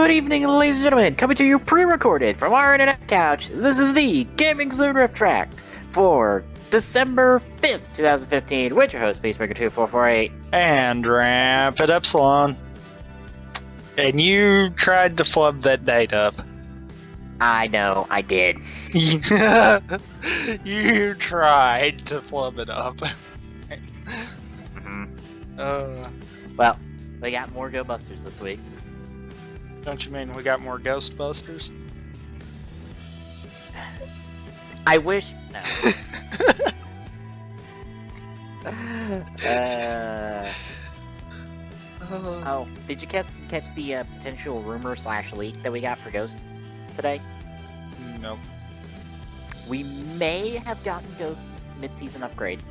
Good evening, ladies and gentlemen. Coming to you pre-recorded from our internet couch. This is the Gaming Saloon Rip Tract for December 5th, 2015, with your host, Peacemaker2448. And Rampant Epsilon. And you tried to flub that date up. I know, I did. You tried to flub it up. Well, we got more Go Busters this week. Don't you mean we got more Ghostbusters? I wish. No. Oh, did you catch the potential rumor / leak that we got for Ghost today? Nope. We may have gotten Ghost's mid-season upgrade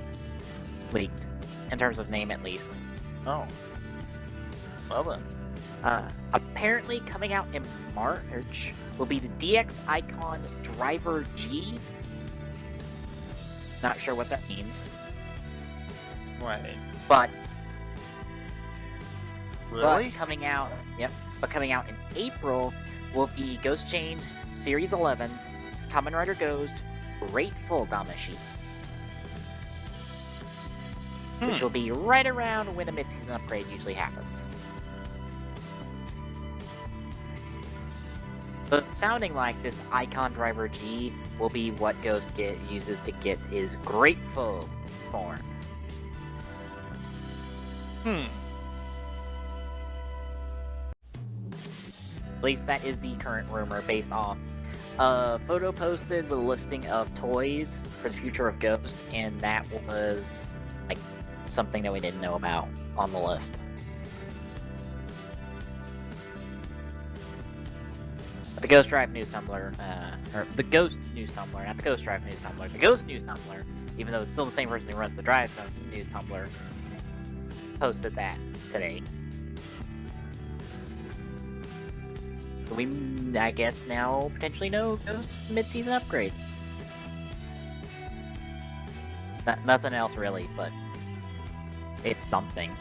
leaked, in terms of name at least. Oh. Well then. Apparently coming out in March will be the DX Icon Driver G. Not sure what that means. Wait. But Really? coming out in April will be Ghost Chains Series 11, Kamen Rider Ghost, Grateful Damashi. Which will be right around when a mid-season upgrade usually happens. But sounding like this Icon Driver G will be what Ghost uses to get his Grateful form. At least that is the current rumor based on a photo posted with a listing of toys for the future of Ghost, and that was like something that we didn't know about on the list. The Ghost Drive News Tumblr, or the Ghost News Tumblr, not the Ghost Drive News Tumblr, the Ghost News Tumblr, even though it's still the same person who runs the Drive News Tumblr, posted that today. We, I guess, now potentially know Ghost's mid-season upgrade. Nothing else really, but it's something.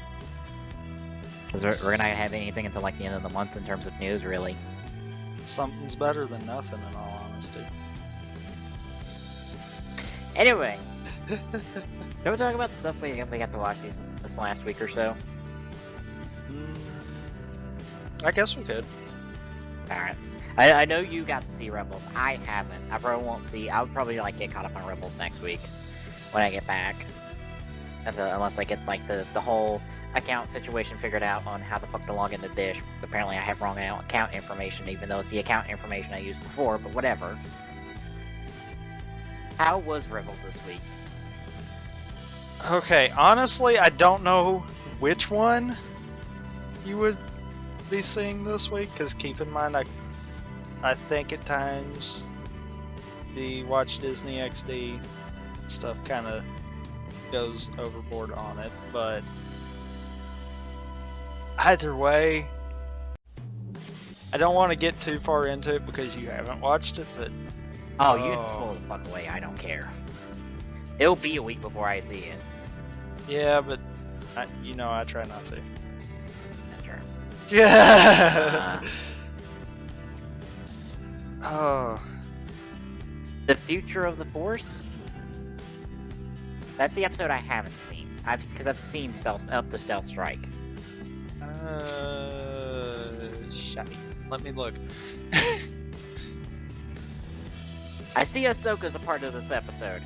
Because we're not gonna have anything until like the end of the month in terms of news, really. Something's better than nothing, in all honesty. Anyway, can we talk about the stuff we got to watch this last week or so? I guess we could. Alright. I know you got to see Rebels. I haven't. I probably won't see. I'll probably like get caught up on Rebels next week when I get back. Unless I get like the whole account situation figured out on how the fuck to log into Dish. Apparently I have wrong account information, even though it's the account information I used before, but whatever. How was Rebels this week? Okay, honestly, I don't know which one you would be seeing this week, because keep in mind, I think at times the Watch Disney XD stuff kind of goes overboard on it, but either way, I don't want to get too far into it because you haven't watched it, but oh, you can spoil the fuck away, I don't care. It'll be a week before I see it. Yeah, but I try not to. Sure. Yeah. Oh. The Future of the Force? That's the episode I haven't seen. Because I've seen Up to Stealth Strike. Shit. Let me look. I see Ahsoka's a part of this episode.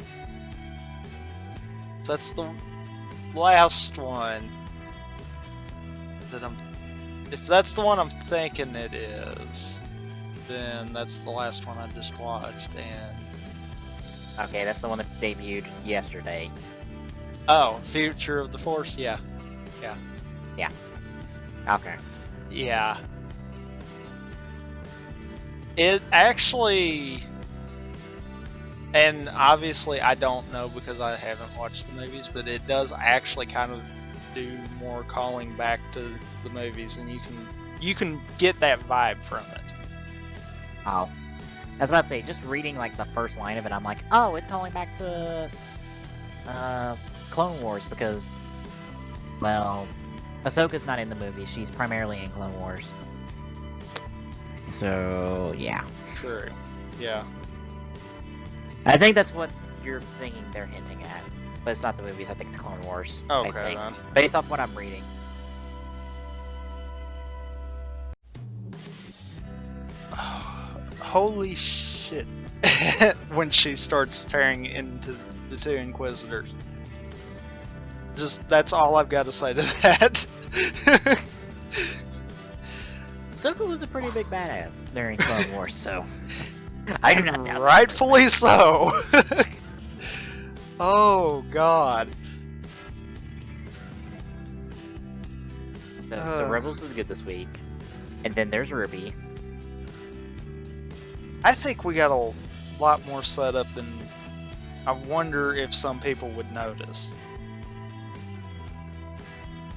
That's the last one that if that's the one I'm thinking it is, then that's the last one I just watched, and okay, that's the one that debuted yesterday. Oh, Future of the Force, yeah. Okay. Yeah. It actually, and obviously I don't know because I haven't watched the movies, but it does actually kind of do more calling back to the movies, and you can get that vibe from it. Oh. I was about to say, just reading like the first line of it, I'm like, oh, it's calling back to Clone Wars because, well, Ahsoka's not in the movie. She's primarily in Clone Wars. So yeah, True. Yeah. I think that's what you're thinking they're hinting at, but it's not the movies. I think it's Clone Wars. Okay, I think, then. based off what I'm reading. Holy shit. When she starts tearing into the two Inquisitors. Just, that's all I've got to say to that. Ahsoka was a pretty big badass during Clone Wars, so I do not doubt rightfully so. Oh, God. So Rebels is good this week, and then there's Ruby. I think we got a lot more set up than I wonder if some people would notice.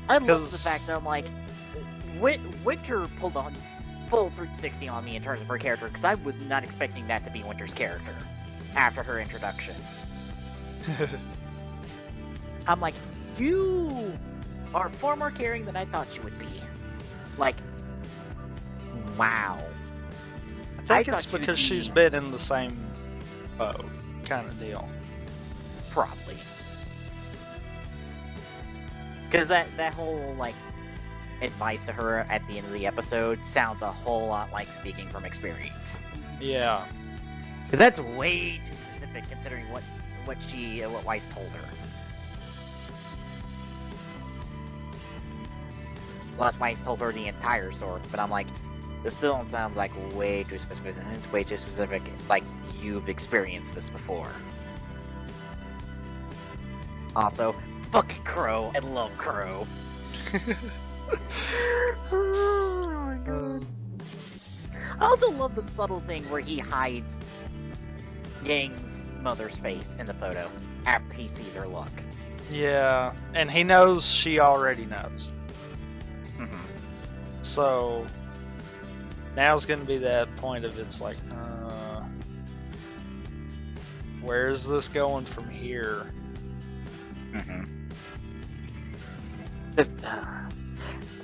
I love the fact that I'm like, Winter pulled on full 360 on me in terms of her character, because I was not expecting that to be Winter's character after her introduction. I'm like, you are far more caring than I thought you would be. Like, wow. I think it's because she's been in the same boat kind of deal. Probably. Because that whole, like, advice to her at the end of the episode sounds a whole lot like speaking from experience. Yeah. Because that's way too specific considering what Weiss told her. Plus, Weiss told her the entire story, but I'm like, this still sounds like way too specific. It's way too specific, like you've experienced this before. Also, fucking Crow. I love Crow. Oh my god. I also love the subtle thing where he hides Yang's mother's face in the photo after he sees her look. Yeah, and he knows she already knows. Mm-hmm. So now's gonna be that point of it's like, where's this going from here? Mm-hmm. This,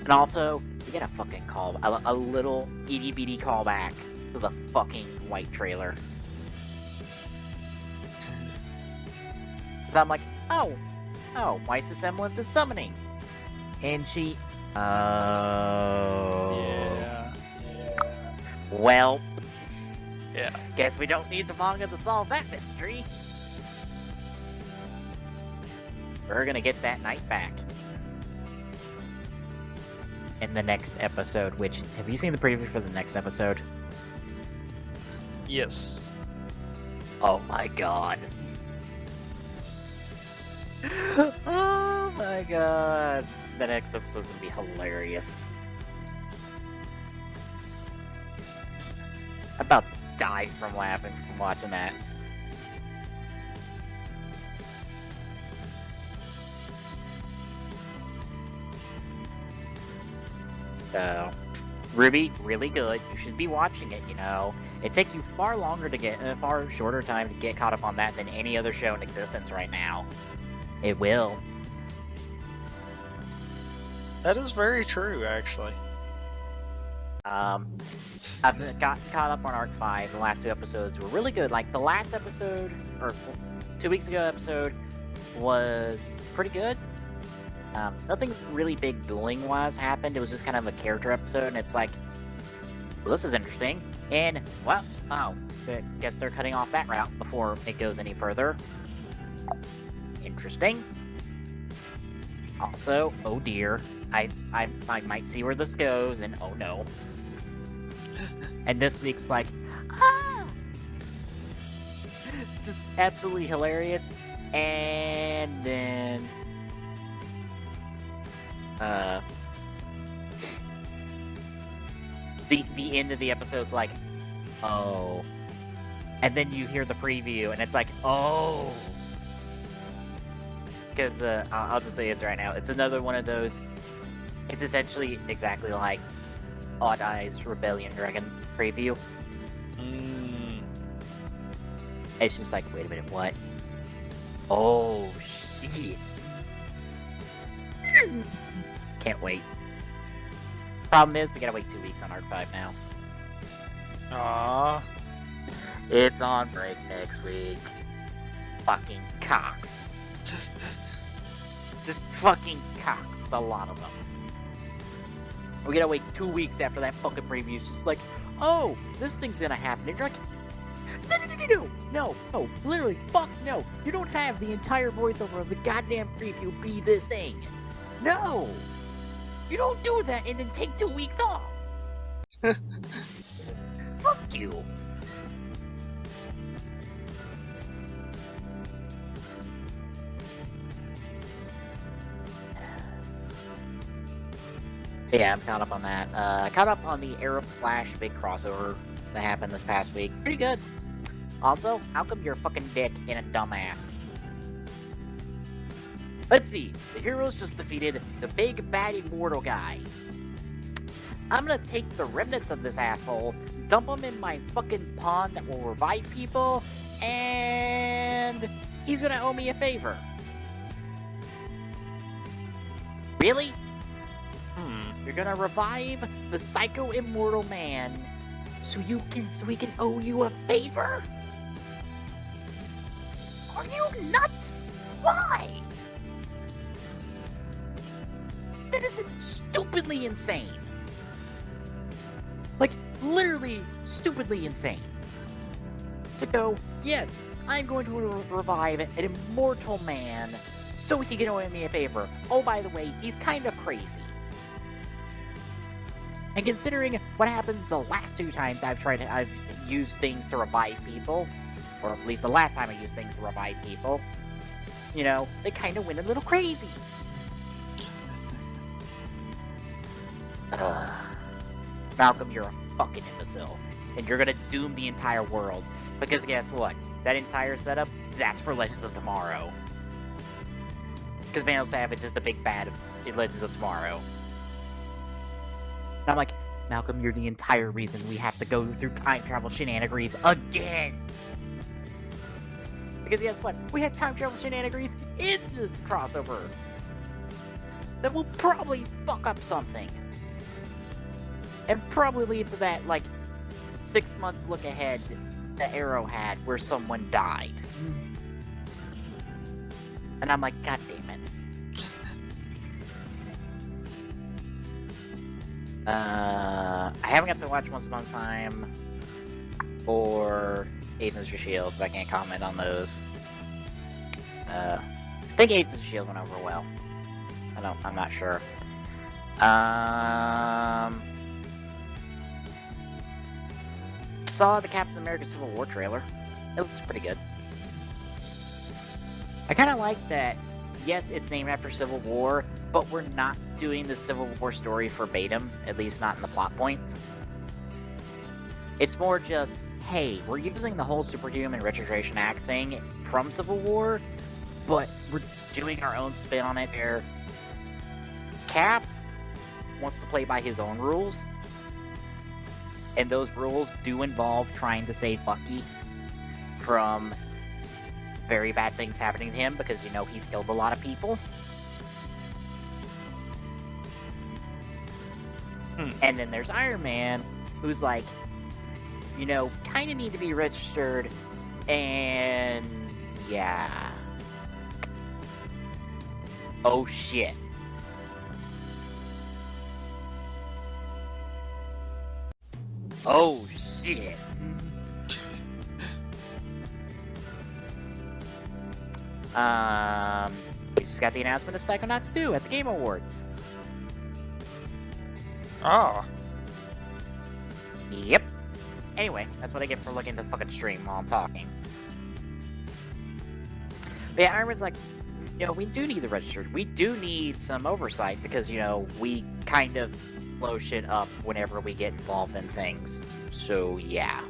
and also, you get a fucking call, a little itty bitty callback to the fucking white trailer. So I'm like, oh, Weiss's semblance is summoning, and she, Yeah. Well, Yeah. guess we don't need the manga to solve that mystery. We're gonna get that night back in the next episode. Which, have you seen the preview for the next episode? Yes. Oh my god. Oh my god. The next episode's gonna be hilarious. I about died from laughing from watching that. So, Ruby, really good. You should be watching it, you know. It'd take you far longer to get, a far shorter time to get caught up on that than any other show in existence right now. It will. That is very true, actually. I've gotten caught up on Arc 5. The last two episodes were really good. Like, the last episode, or 2 weeks ago episode, was pretty good. Nothing really big dueling-wise happened. It was just kind of a character episode, and it's like, well, this is interesting. And, well, I guess they're cutting off that route before it goes any further. Interesting. Also, oh dear, I might see where this goes, and oh no. And this week's like, just absolutely hilarious. And then, the end of the episode's like, oh. And then you hear the preview, and it's like, oh. Because, I'll just say this right now, it's another one of those, it's essentially exactly like Odd Eyes Rebellion Dragon preview. It's just like, wait a minute, what? Oh, shit. Can't wait. Problem is, we gotta wait 2 weeks on Arc 5 now. Aww. It's on break next week. Fucking cocks. Just fucking cocks, a lot of them. We gotta wait 2 weeks after that fucking preview. It's just like, oh, this thing's gonna happen. And you're like, no, literally, fuck no. You don't have the entire voiceover of the goddamn preview be this thing. No! You don't do that and then take 2 weeks off. Fuck you. Yeah, I'm caught up on that. Caught up on the Arrow Flash big crossover that happened this past week. Pretty good. Also, how come you're a fucking dick and a dumbass? Let's see. The heroes just defeated the big bad immortal guy. I'm gonna take the remnants of this asshole, dump them in my fucking pond that will revive people, and he's gonna owe me a favor. Really? You're gonna revive the psycho immortal man so we can owe you a favor? Are you nuts? Why? That is stupidly insane. Like, literally stupidly insane. To go, yes, I'm going to revive an immortal man so he can owe me a favor. Oh, by the way, he's kind of crazy. And considering what happens the last 2 times I've used things to revive people, or at least the last time I used things to revive people, you know, they kind of went a little crazy. Malcolm, you're a fucking imbecile. And you're gonna doom the entire world. Because guess what? That entire setup, that's for Legends of Tomorrow. Because Vandal Savage is the big bad of Legends of Tomorrow. And I'm like, Malcolm, you're the entire reason we have to go through time travel shenanigans again! Because guess what? We had time travel shenanigans in this crossover! That will probably fuck up something. And probably lead to that, like, 6 months look ahead the Arrow had where someone died. And I'm like, god damn it. I haven't got to watch Once Upon a Time or Agents of S.H.I.E.L.D., so I can't comment on those. I think Agents of S.H.I.E.L.D. went over well. I'm not sure. Saw the Captain America Civil War trailer. It looks pretty good. I kind of like that, yes, it's named after Civil War, but we're not doing the Civil War story verbatim, at least not in the plot points. It's more just, hey, we're using the whole Superhuman Registration Act thing from Civil War, but we're doing our own spin on it where Cap wants to play by his own rules, and those rules do involve trying to save Bucky from very bad things happening to him because, you know, he's killed a lot of people. And then there's Iron Man, who's like, you know, kind of need to be registered, and yeah. Oh shit. Oh shit. We just got the announcement of Psychonauts 2 at the Game Awards. Oh. Yep. Anyway, that's what I get for looking at the fucking stream while I'm talking. But yeah, Iron Man's like, you know, we do need the registered. We do need some oversight because, you know, we kind of blow shit up whenever we get involved in things. So, yeah.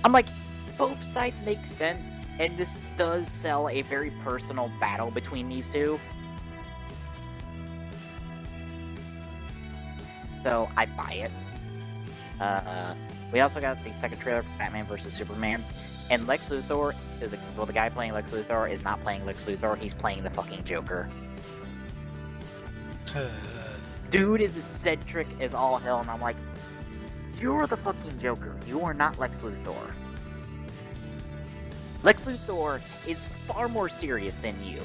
I'm like, both sides make sense, and this does sell a very personal battle between these two. So, I buy it. We also got the second trailer for Batman vs. Superman, and Lex Luthor, the guy playing Lex Luthor is not playing Lex Luthor, he's playing the fucking Joker. Dude is eccentric as all hell, and I'm like, you're the fucking Joker. You are not Lex Luthor. Lex Luthor is far more serious than you.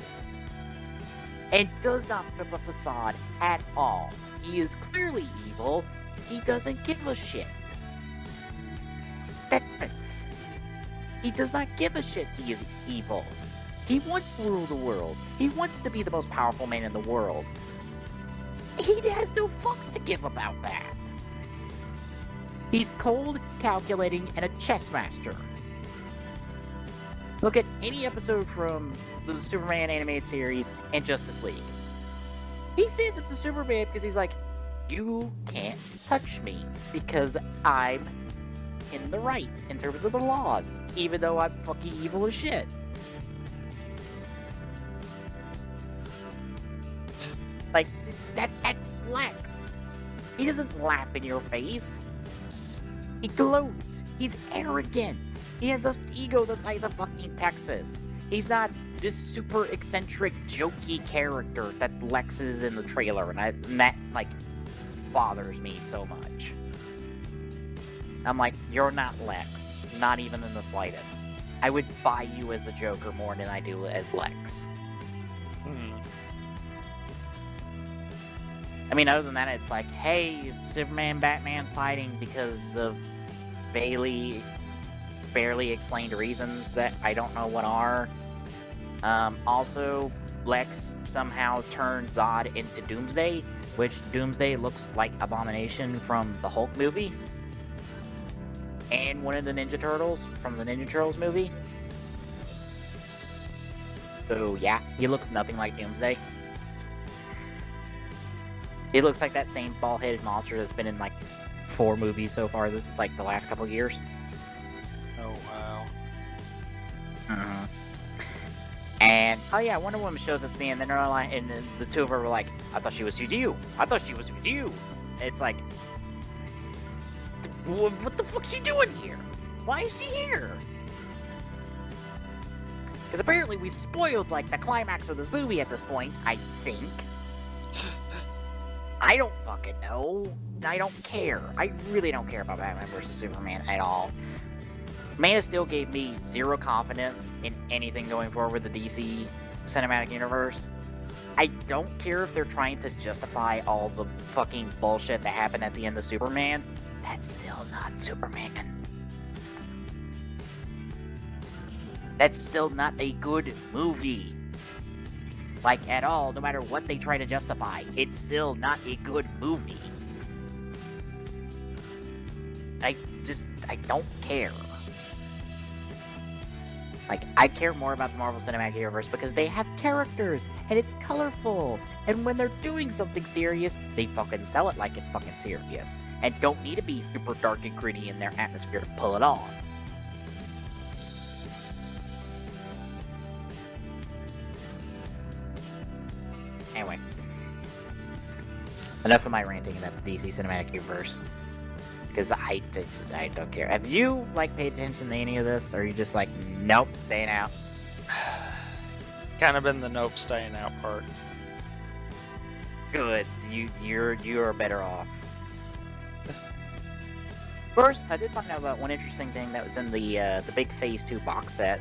And does not put up a facade at all. He is clearly evil. He doesn't give a shit. Difference. He does not give a shit he is evil. He wants to rule the world. He wants to be the most powerful man in the world. He has no fucks to give about that. He's cold, calculating, and a chess master. Look at any episode from the Superman animated series and Justice League. He stands up to Superman because he's like, you can't touch me because I'm in the right in terms of the laws, even though I'm fucking evil as shit. Like, that's Lex. He doesn't laugh in your face. He gloats. He's arrogant. He has an ego the size of fucking Texas. He's not this super eccentric, jokey character that Lex is in the trailer, and that, like, bothers me so much. I'm like, you're not Lex. Not even in the slightest. I would buy you as the Joker more than I do as Lex. I mean, other than that, it's like, hey, Superman, Batman fighting because of barely explained reasons that I don't know what are. Also, Lex somehow turned Zod into Doomsday, which Doomsday looks like Abomination from the Hulk movie. And one of the Ninja Turtles from the Ninja Turtles movie. So yeah, he looks nothing like Doomsday. He looks like that same bald-headed monster that's been in like 4 movies so far, this like the last couple years. Oh wow. Mm-hmm. And oh yeah, Wonder Woman shows up at the end, and they're like, and the two of her were like, "I thought she was with you. I thought she was with you." It's like, what the fuck's she doing here? Why is she here? Because apparently we spoiled like the climax of this movie at this point. I think. I don't fucking know. I don't care. I really don't care about Batman vs. Superman at all. Man of Steel gave me zero confidence in anything going forward with the DC cinematic universe. I don't care if they're trying to justify all the fucking bullshit that happened at the end of Superman. That's still not Superman. That's still not a good movie. Like, at all, no matter what they try to justify, it's still not a good movie. I don't care. Like, I care more about the Marvel Cinematic Universe because they have characters, and it's colorful, and when they're doing something serious, they fucking sell it like it's fucking serious, and don't need to be super dark and gritty in their atmosphere to pull it off. Anyway. Enough of my ranting about the DC Cinematic Universe. Because I don't care. Have you, like, paid attention to any of this? Or are you just like, nope, staying out? Kind of been the nope, staying out part. Good. You're better off. First, I did find out about one interesting thing that was in the big Phase 2 box set.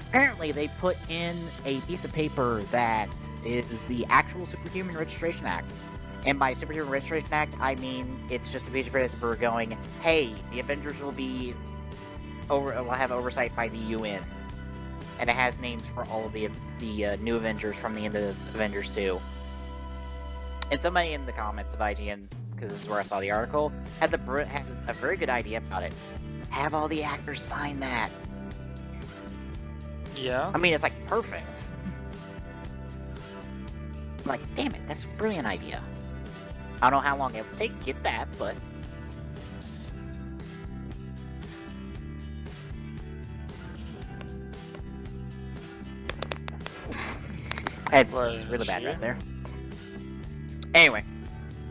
Apparently, they put in a piece of paper that is the actual Superhuman Registration Act. And by Superhuman Registration Act, I mean it's just a piece of paper going, hey, the Avengers will have oversight by the UN. And it has names for all of the new Avengers from the end of Avengers 2. And somebody in the comments of IGN, because this is where I saw the article, had a very good idea about it. Have all the actors sign that. Yeah. I mean, it's like perfect. I'm like, damn it, that's a brilliant idea. I don't know how long it would take to get that, but... It's really bad right there. Anyway,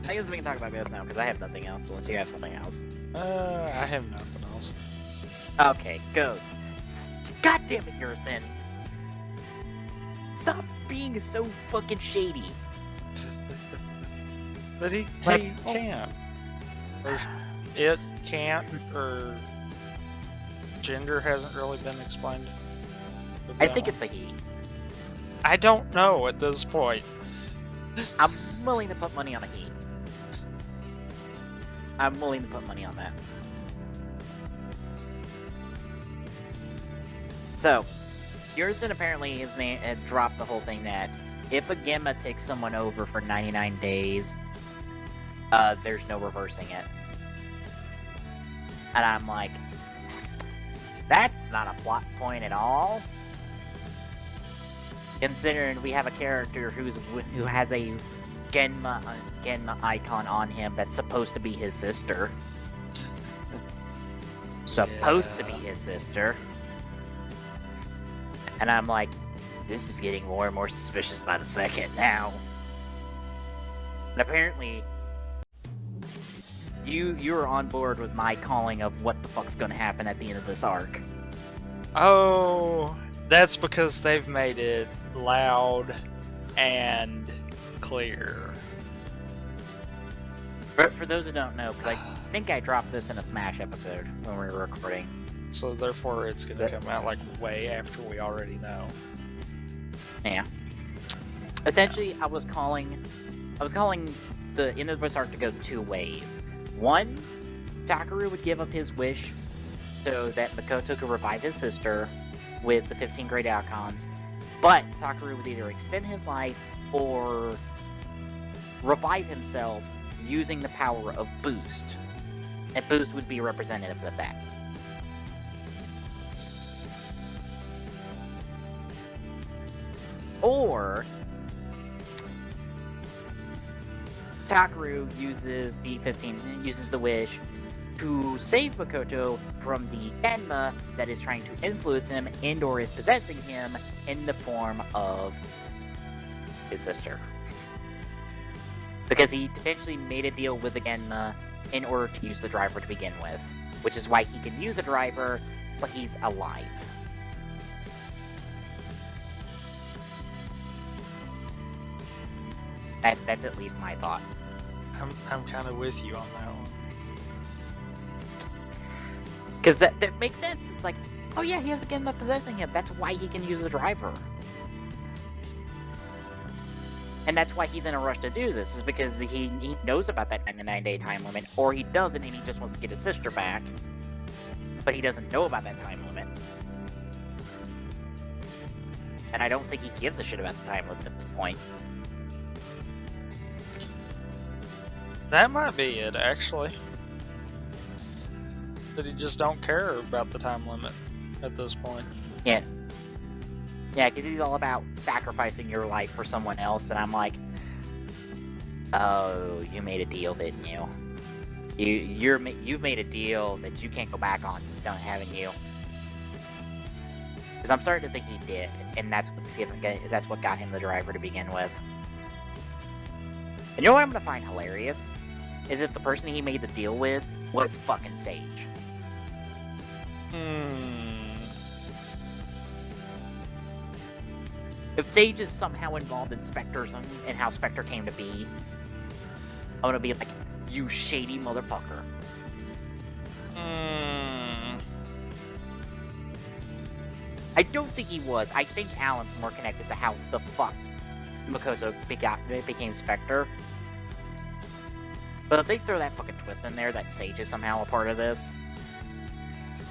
I guess we can talk about Ghost now, because I have nothing else, unless you have something else. I have nothing else. Okay, Ghost. God damn it, you're a sin. Stop being so fucking shady. But he Like, can't. Or it can't, or gender hasn't really been explained. with I that think one. it's a he. I don't know at this point. I'm willing to put money on a he. I'm willing to put money on that. So, Yursen apparently his name had dropped the whole thing that if a Gemma takes someone over for 99 days, there's no reversing it. And I'm like, that's not a plot point at all. Considering we have a character who has a Genma icon on him that's supposed to be his sister. Supposed to be his sister. And I'm like, this is getting more and more suspicious by the second now. And apparently, you're on board with my calling of what the fuck's gonna happen at the end of this arc. Oh, that's because they've made it loud and clear. But for those who don't know, because I think I dropped this in a Smash episode when we were recording. So therefore it's gonna come out like way after we already know. Yeah. Essentially, I was calling the end of this arc to go two ways. One, Takaru would give up his wish so that Makoto could revive his sister with the 15 great icons, but Takaru would either extend his life or revive himself using the power of Boost. And Boost would be representative of that. Or Takaru uses the wish to save Makoto from the Genma that is trying to influence him and or is possessing him in the form of his sister. Because he potentially made a deal with the Genma in order to use the driver to begin with. Which is why he can use a driver, but he's alive. That's at least my thought. I'm kind of with you on that one. Because that makes sense. It's like, oh yeah, he has a Genma possessing him. That's why he can use a driver. And that's why he's in a rush to do this, is because he knows about that 99-day time limit, or he doesn't and he just wants to get his sister back. But he doesn't know about that time limit. And I don't think he gives a shit about the time limit at this point. That might be it, actually. That he just don't care about the time limit at this point. Yeah. Yeah, because he's all about sacrificing your life for someone else, and I'm like, oh, you made a deal, didn't you? You've made a deal that you can't go back on, haven't you? Because I'm starting to think he did, and that's what got him the driver to begin with. And you know what I'm gonna find hilarious? Is if the person he made the deal with was fucking Sage. If Sage is somehow involved in Spectre's and how Spectre came to be, I'm gonna be like, you shady motherfucker. I don't think he was. I think Alan's more connected to how the fuck Makoto became Spectre. But if they throw that fucking twist in there that Sage is somehow a part of this,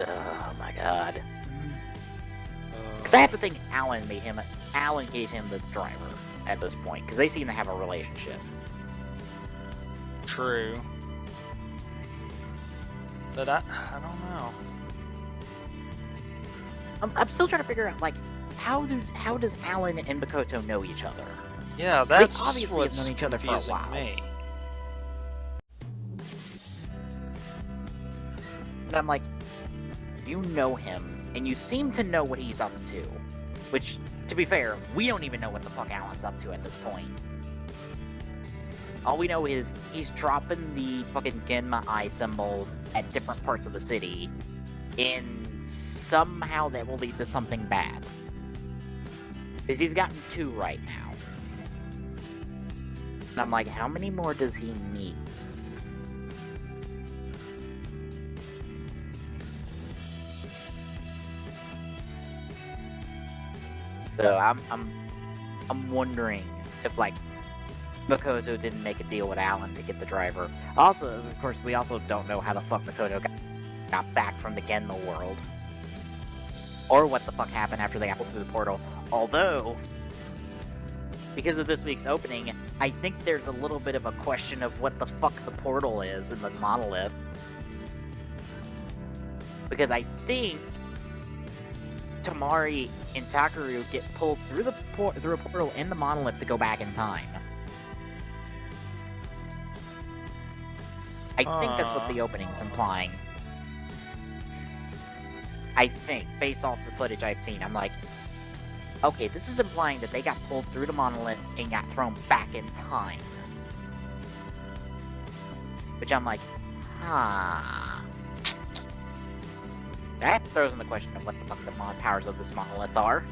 oh my god. Because I have to think Alan gave him the driver at this point, because they seem to have a relationship. True. But I don't know. I'm still trying to figure out, like, how does Alan and Makoto know each other? Yeah, They that's obviously have what's known each other for a confusing while. me. And I'm like, you know him, and you seem to know what he's up to. Which, to be fair, we don't even know what the fuck Alan's up to at this point. All we know is he's dropping the fucking Genma eye symbols at different parts of the city, and somehow that will lead to something bad. Because he's gotten 2 right now. And I'm like, how many more does he need? So I'm wondering if like Makoto didn't make a deal with Alan to get the driver. Also, of course, we also don't know how the fuck Makoto got back from the Genma world. Or what the fuck happened after they got pulled through the portal. Although, because of this week's opening, I think there's a little bit of a question of what the fuck the portal is in the monolith. Because I think Tamari and Takaru get pulled through through a portal in the monolith to go back in time. I think that's what the opening's implying. I think, based off the footage I've seen, I'm like, okay, this is implying that they got pulled through the monolith and got thrown back in time. Which I'm like, that throws in the question of what the fuck the mod powers of this monolith are.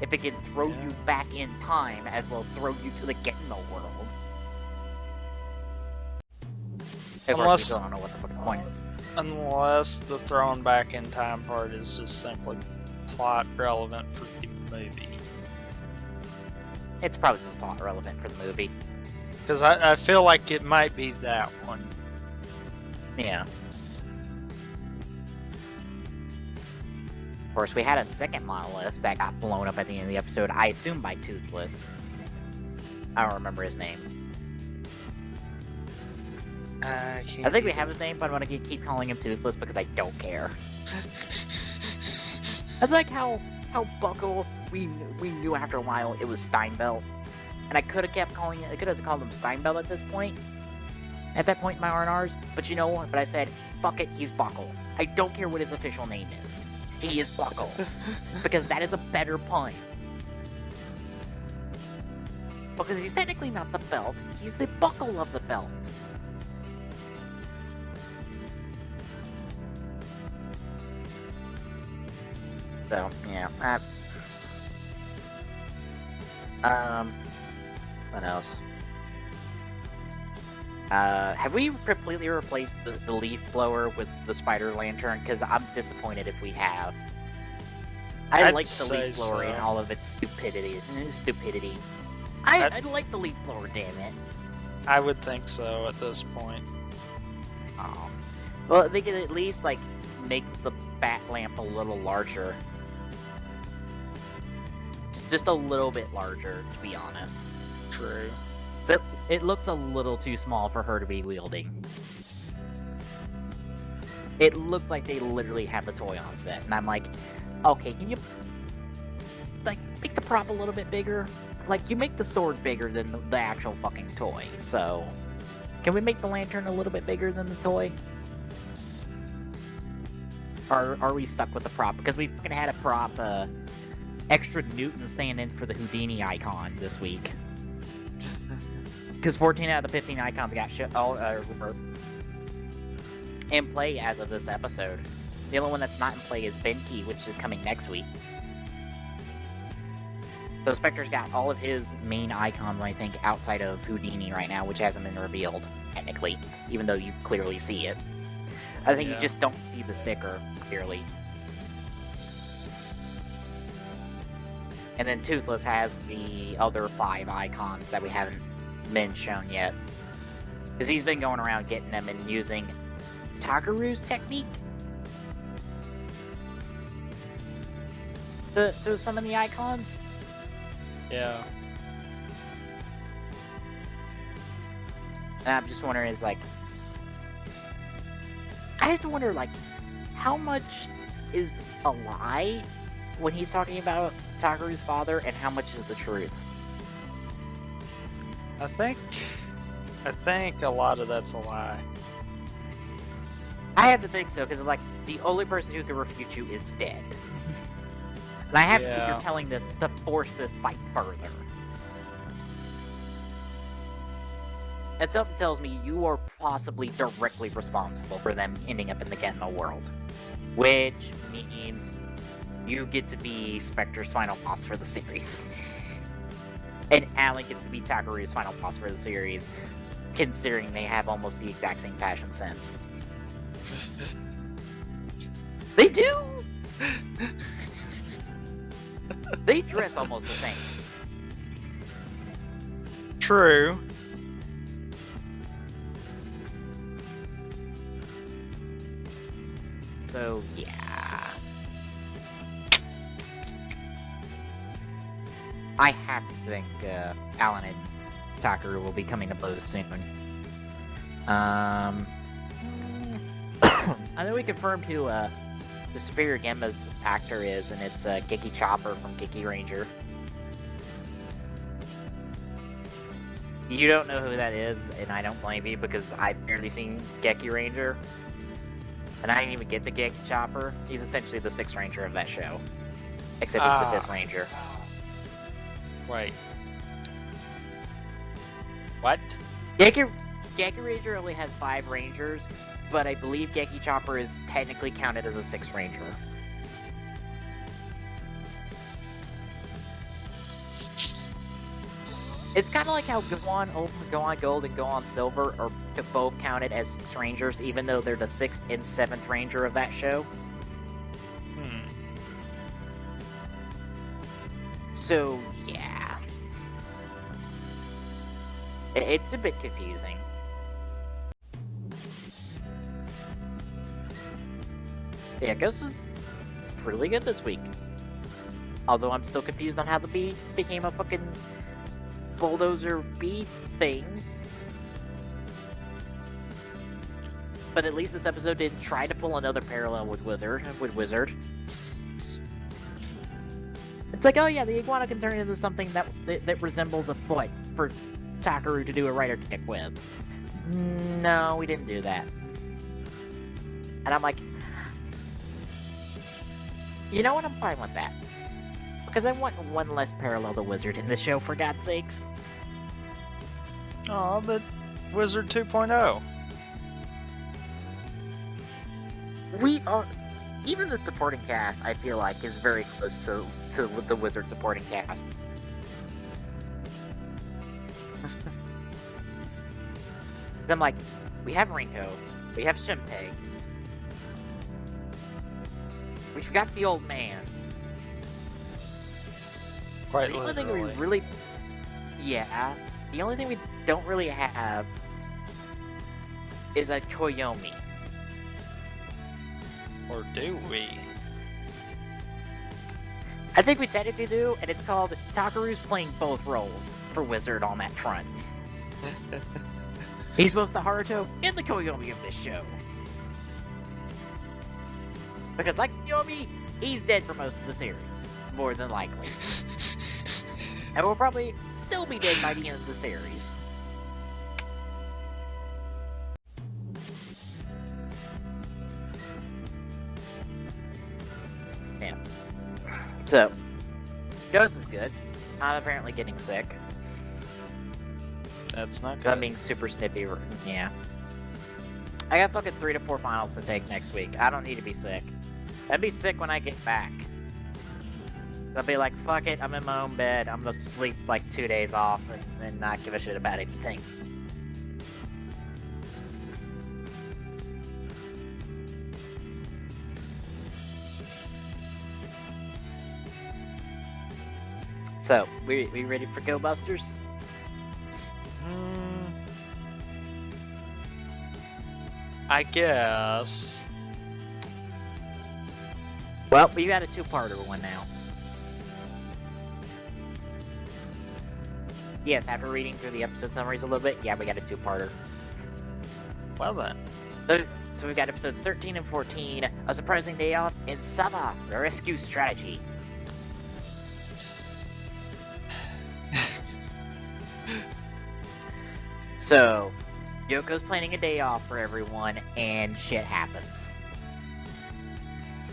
If it can throw you back in time, as well throw you to the Genma world. Unless, we still don't know what the fuck the point is. Unless the thrown back in time part is just simply plot relevant for the movie. It's probably just plot relevant for the movie. Because I feel like it might be that one. Yeah. Of course, we had a second monolith that got blown up at the end of the episode, I assume by Toothless. I don't remember his name. I think we have his name, but I'm gonna keep calling him Toothless because I don't care. That's like how Buckle, we knew after a while it was Steinbell. And I could have kept calling it, I could have called him Steinbell at this point. At that point in my R&Rs, but you know what? But I said, fuck it, he's Buckle. I don't care what his official name is. He is Buckle. Because that is a better pun. Because he's technically not the belt, he's the buckle of the belt. So, yeah. What else? Have we completely replaced the leaf blower with the spider lantern? Because I'm disappointed if we have. I like the leaf blower and all of its stupidity. I like the leaf blower, damn it. I would think so at this point. Oh. Well, they could at least, like, make the bat lamp a little larger. Just a little bit larger, to be honest. True. So it looks a little too small for her to be wielding. It looks like they literally have the toy on set, and I'm like, okay, can you, like, make the prop a little bit bigger? Like, you make the sword bigger than the actual fucking toy, so can we make the lantern a little bit bigger than the toy? Or are we stuck with the prop? Because we fucking had a prop, extra Newton stand in for the Houdini icon this week. Because 14 out of the 15 icons got in play as of this episode. The only one that's not in play is Benki, which is coming next week. So Spectre's got all of his main icons, I think, outside of Houdini right now, which hasn't been revealed, technically, even though you clearly see it. I think you just don't see the sticker, clearly. And then Toothless has the other 5 icons that we haven't been shown yet. Because he's been going around getting them and using Takaru's technique to summon the icons. Yeah. And I'm just wondering, is like, I have to wonder, like, how much is a lie when he's talking about Takaru's father, and how much is the truth? I think a lot of that's a lie. I have to think so, because, like, the only person who can refute you is dead. And I have to think you're telling this to force this fight further. And something tells me you are possibly directly responsible for them ending up in the Genma world. Which means you get to be Spectre's final boss for the series. And Alan gets to be Takaru's final boss for the series, considering they have almost the exact same fashion sense. They do! They dress almost the same. True. So, yeah. I have to think Alan and Takaru will be coming to blows soon. I know we confirmed who the Superior Gemma's actor is, and it's Geki Chopper from Geki Ranger. You don't know who that is, and I don't blame you because I've barely seen Geki Ranger. And I didn't even get the Geki Chopper. He's essentially the 6th Ranger of that show. Except he's the 5th Ranger. Wait. What? Geki Ranger only has 5 Rangers, but I believe Geki Chopper is technically counted as a 6th Ranger. It's kind of like how Gohan Gold, and Gohan Silver are both counted as 6 Rangers, even though they're the 6th and 7th Ranger of that show. So, yeah. It's a bit confusing. Yeah, Ghost was really good this week. Although I'm still confused on how the bee became a fucking bulldozer bee thing. But at least this episode didn't try to pull another parallel with Wizard. It's like, oh yeah, the iguana can turn into something that resembles a foot for Takaru to do a rider kick with. No, we didn't do that. And I'm like, you know what? I'm fine with that. Because I want one less parallel to Wizard in this show, for God's sakes. Oh, but Wizard 2.0. We are... Even the supporting cast, I feel like, is very close to the Wizard supporting cast. I'm like, we have Rinko, we have Shinpei, we've got the old man. Quite The only thing literally. we really... Yeah. The only thing we don't really have is a Koyomi. Or do we? I think we technically do, and it's called Takaru's playing both roles for Wizard on that front. He's both the Haruto and the Koyomi of this show. Because like Koyomi, he's dead for most of the series, more than likely. And will probably still be dead by the end of the series. Yeah. So, Ghost is good. I'm apparently getting sick. That's not 'Cause good. I'm being super snippy. Yeah. I got fucking 3 to 4 finals to take next week. I don't need to be sick. I'd be sick when I get back. I'll be like, fuck it, I'm in my own bed. I'm gonna sleep like 2 days off and not give a shit about anything. So, we ready for Go Busters? I guess. Well, we got a 2-parter one now. Yes, after reading through the episode summaries a little bit, yeah, we got a 2-parter. Well then. So we've got episodes 13 and 14, A Surprising Day Off, and Saba, The Rescue Strategy. So, Yoko's planning a day off for everyone, and shit happens.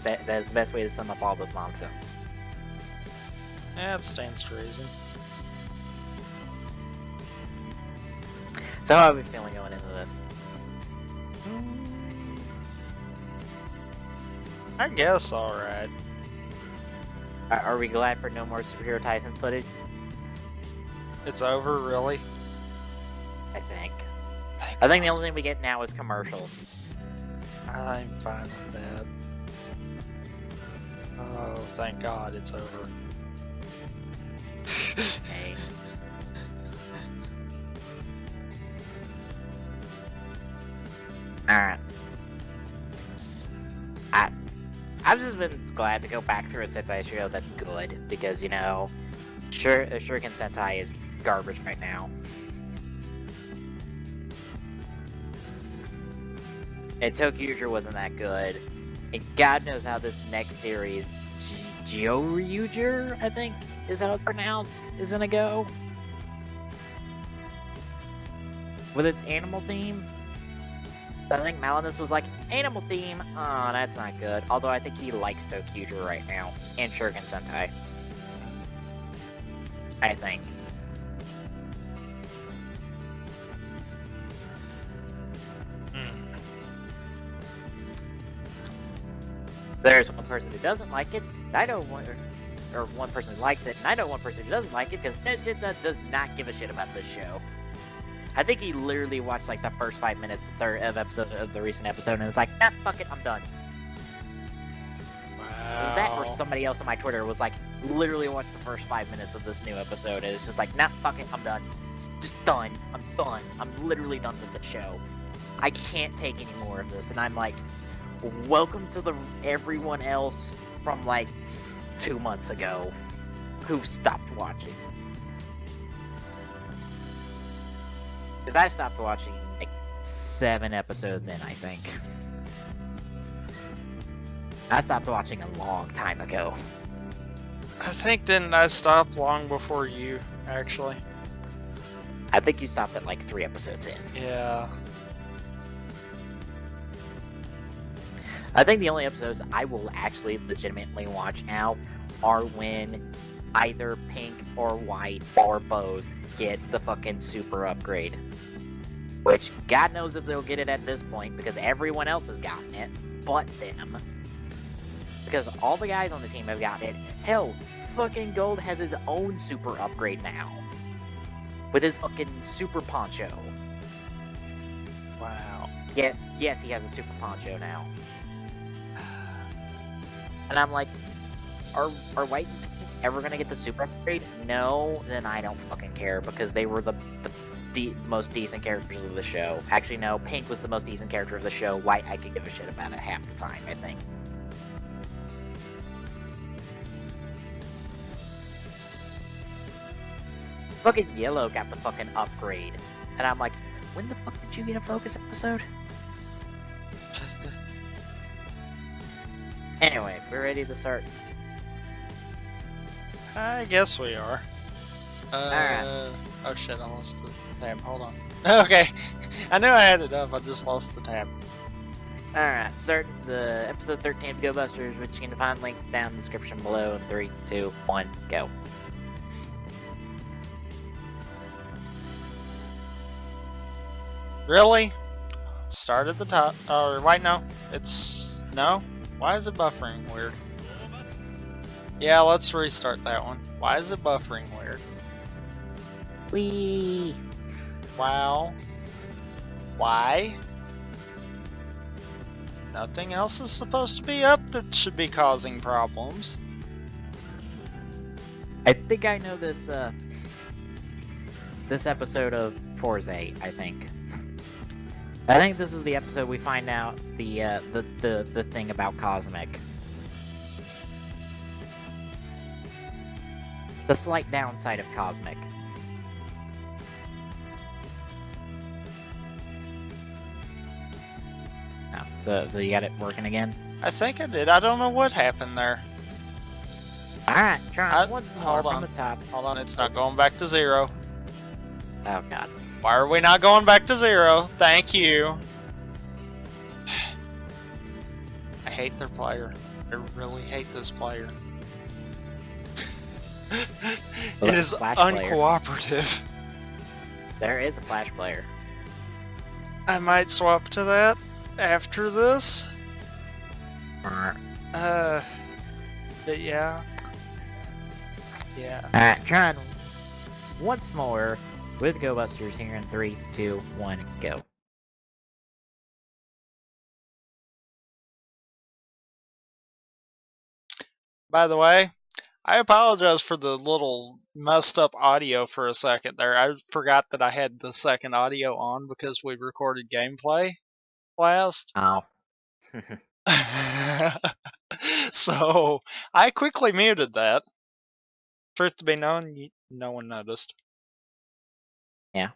That's the best way to sum up all this nonsense. Yeah, it stands to reason. So how are we feeling going into this? I guess alright. Are we glad for no more Superhero Tyson footage? It's over, really? I think. Thank I think the God. only thing we get now is commercials. I'm fine with that. Oh, thank God it's over. Okay. Alright. I've just been glad to go back through a Sentai show that's good, because, you know, Shuriken Sentai is garbage right now. And Tokyo wasn't that good. And God knows how this next series, Gyoryuger, I think is how it's pronounced, is gonna go. With its animal theme. I think Malinus was like, animal theme? Oh, that's not good. Although I think he likes Tokyo right now. And Shuriken Sentai. I think. There's one person who doesn't like it. I know one, or one person who likes it, and I know one person who doesn't like it, because that shit does not give a shit about this show. I think he literally watched like the first 5 minutes of the recent episode, and was like, nah, fuck it, I'm done. Wow. It was that, or somebody else on my Twitter was like, literally watched the first 5 minutes of this new episode, and it's just like, nah, fuck it, I'm done. It's just done. I'm done. I'm literally done with the show. I can't take any more of this, and I'm like, welcome to everyone else from like 2 months ago who stopped watching. Because I stopped watching like 7 episodes in, I think. I stopped watching a long time ago. I think didn't I stop long before you, actually? I think you stopped at like 3 episodes in. Yeah. I think the only episodes I will actually legitimately watch now are when either Pink or White or both get the fucking super upgrade. Which, God knows if they'll get it at this point, because everyone else has gotten it, but them. Because all the guys on the team have gotten it. Hell, fucking Gold has his own super upgrade now. With his fucking super poncho. Wow. Yeah, yes, he has a super poncho now. And I'm like, are White ever gonna get the super upgrade? No, then I don't fucking care, because they were the most decent characters of the show. Actually, no, Pink was the most decent character of the show. White, I could give a shit about it half the time, I think. Fucking Yellow got the fucking upgrade. And I'm like, when the fuck did you get a Focus episode? Anyway, we're ready to start. I guess we are. Alright. Oh shit, I lost the tab. Hold on. Okay. I knew I had it up, I just lost the tab. Alright, start the episode 13 of Go Busters, which you can find links down in the description below in 3, 2, 1, go. Really? Start at the top. Or wait, no. It's no. Why is it buffering weird? Yeah, let's restart that one. Why is it buffering weird? Whee! Wow. Why? Nothing else is supposed to be up that should be causing problems. I think I know this, this episode of Forze, I think. I think this is the episode we find out the thing about Cosmic. The slight downside of Cosmic. Oh, so you got it working again? I think I did. I don't know what happened there. Alright, try it once more Hold from on. the top. Hold on, it's not going back to 0. Oh god. Why are we not going back to 0? Thank you. I hate their player. I really hate this player. Well, It is Flash player. uncooperative. There is a Flash player. I might swap to that after this. But yeah. Yeah. Alright, try it once more with Go Busters here in 3, 2, 1, go. By the way, I apologize for the little messed up audio for a second there. I forgot that I had the second audio on because we recorded gameplay last. Oh. So I quickly muted that. Truth to be known, no one noticed. Yeah.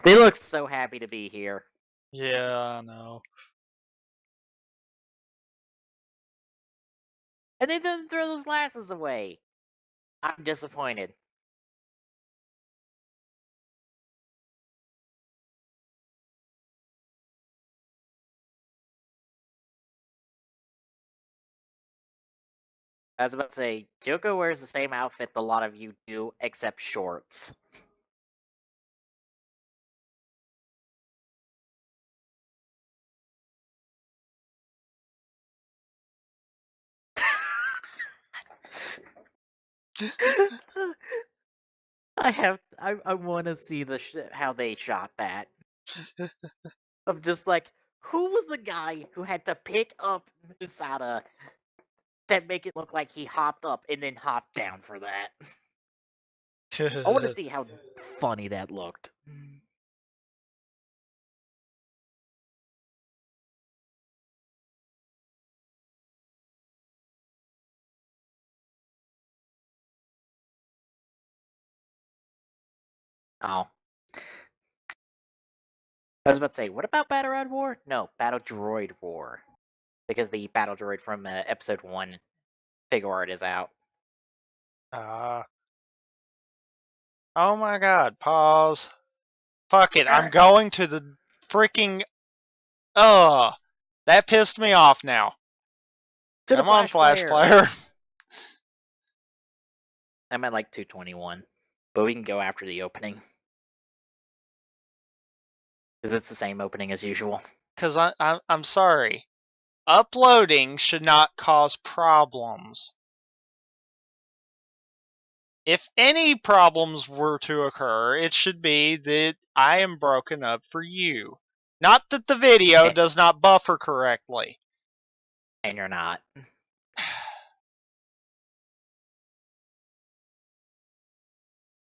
They look so happy to be here. Yeah, I know. And they didn't throw those glasses away. I'm disappointed. I was about to say, Joko wears the same outfit a lot of you do, except shorts. I want to see how they shot that. Of just like, who was the guy who had to pick up Musada to make it look like he hopped up and then hopped down for that? I want to see how funny that looked. Oh. I was about to say, what about Battle Rod War? No, Battle Droid War. Because the Battle Droid from Episode 1 figure art is out. Oh my god, pause. Fuck it, I'm going to the freaking... that pissed me off now. Come on, Flash Player. I'm at like 221. But we can go after the opening. Because it's the same opening as usual. Because I'm sorry. Uploading should not cause problems. If any problems were to occur, it should be that I am broken up for you. Not that the video does not buffer correctly. And you're not.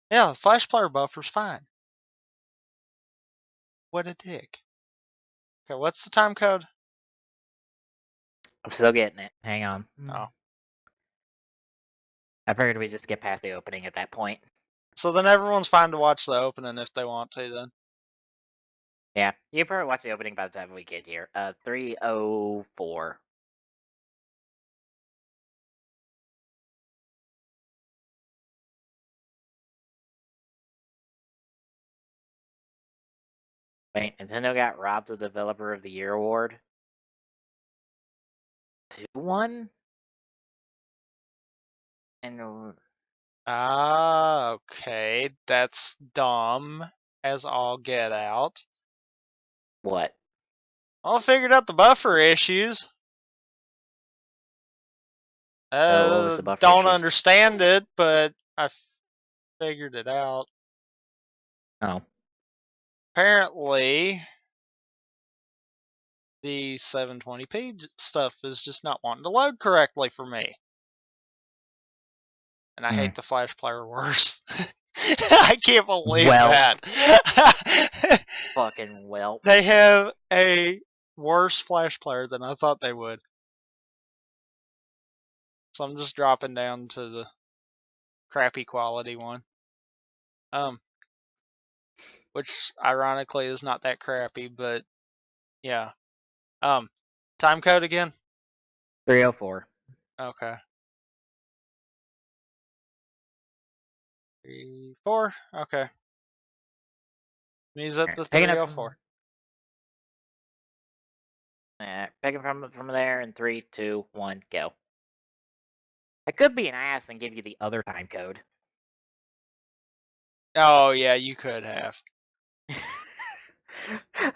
Yeah, the Flash Player buffer's fine. What a dick. Okay, what's the time code? I'm still getting it. Hang on. Oh. I figured we'd just get past the opening at that point. So then everyone's fine to watch the opening if they want to then. Yeah, you can probably watch the opening by the time we get here. 304. Wait, Nintendo got robbed of the Developer of the Year award? 2-1? And Okay. That's dumb as all get out. what? I figured out the buffer issues. What was the buffer don't issues? understand it, but I figured it out. Oh. Apparently, the 720p stuff is just not wanting to load correctly for me. And I hate the Flash Player worse. I can't believe that. Fucking well. They have a worse Flash Player than I thought they would. So I'm just dropping down to the crappy quality one. Which ironically is not that crappy, but yeah. Time code again? 304. Okay. 3, 4. Okay. Me's at the 304. Pick it from there in 3, 2, 1, go. I could be an ass and give you the other time code. Oh yeah, you could have.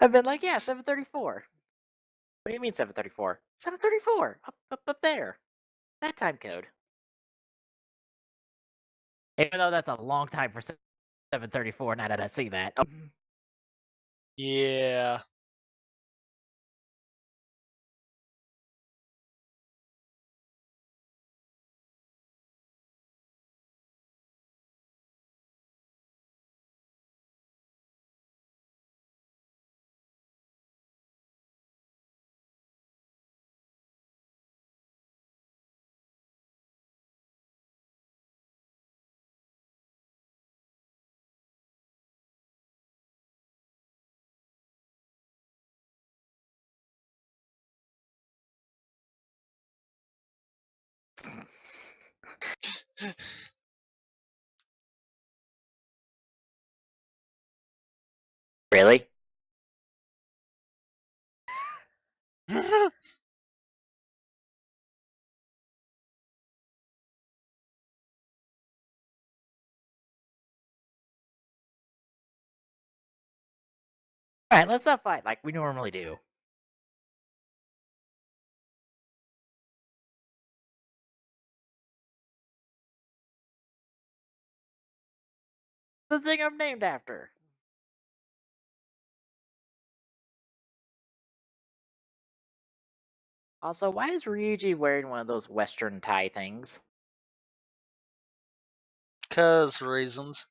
I've been like, yeah, 734. What do you mean 734? 734! Up there. That time code. Even though that's a long time for 734, now that I see that. Oh. Yeah. Really? Alright, let's not fight like we normally do. The thing I'm named after. Also, why is Ryuji wearing one of those Western tie things? 'Cause reasons.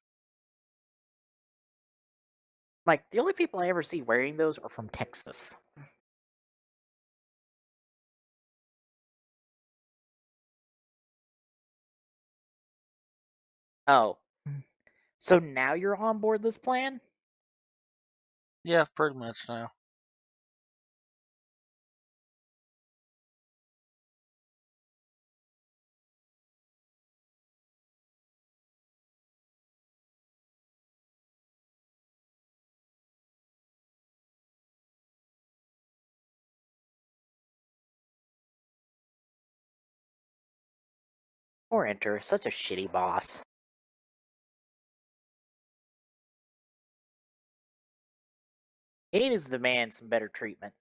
Like, the only people I ever see wearing those are from Texas. Oh. So now you're on board this plan? Yeah, pretty much now. Or Enter, such a shitty boss. He needs to demand some better treatment.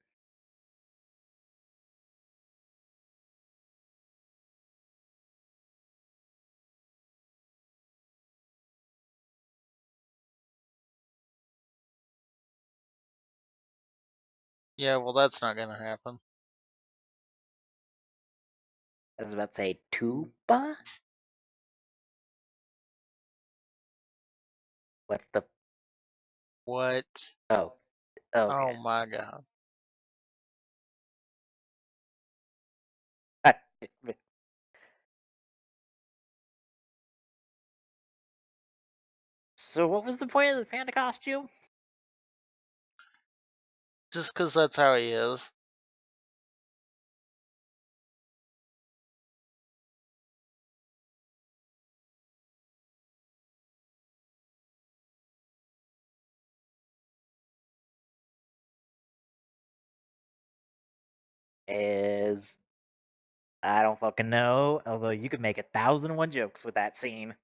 Yeah, well that's not gonna happen. I was about to say tuba? What the? What? Oh. Okay. Oh my god. So what was the point of the panda costume? Just 'cause that's how he is. Is I don't fucking know. Although you could make 1,001 jokes with that scene.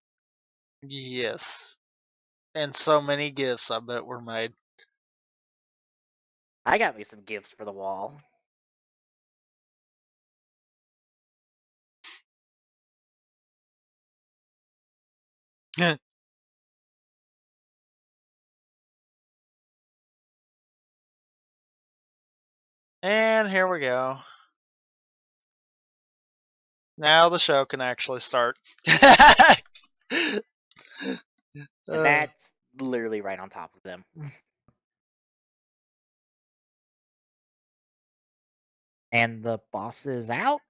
Yes. And so many gifts I bet were made. I got me some gifts for the wall. And here we go. Now the show can actually start. And that's literally right on top of them. And the boss is out?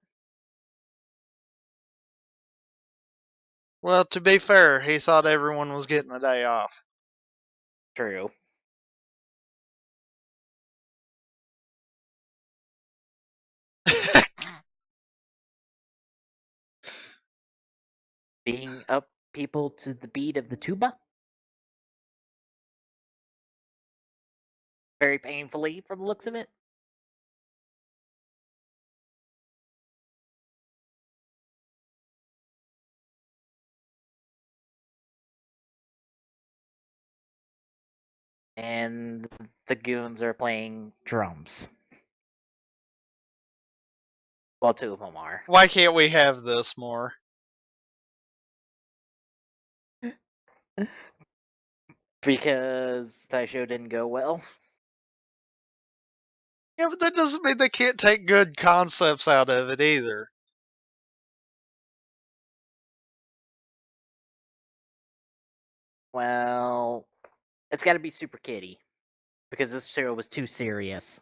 Well, to be fair, he thought everyone was getting a day off. True. Being up people to the beat of the tuba? Very painfully from the looks of it. and the goons are playing drums. Well, two of them are. Why can't we have this more? Because that show didn't go well. Yeah, but that doesn't mean they can't take good concepts out of it either. Well, it's got to be super kiddie because this show was too serious.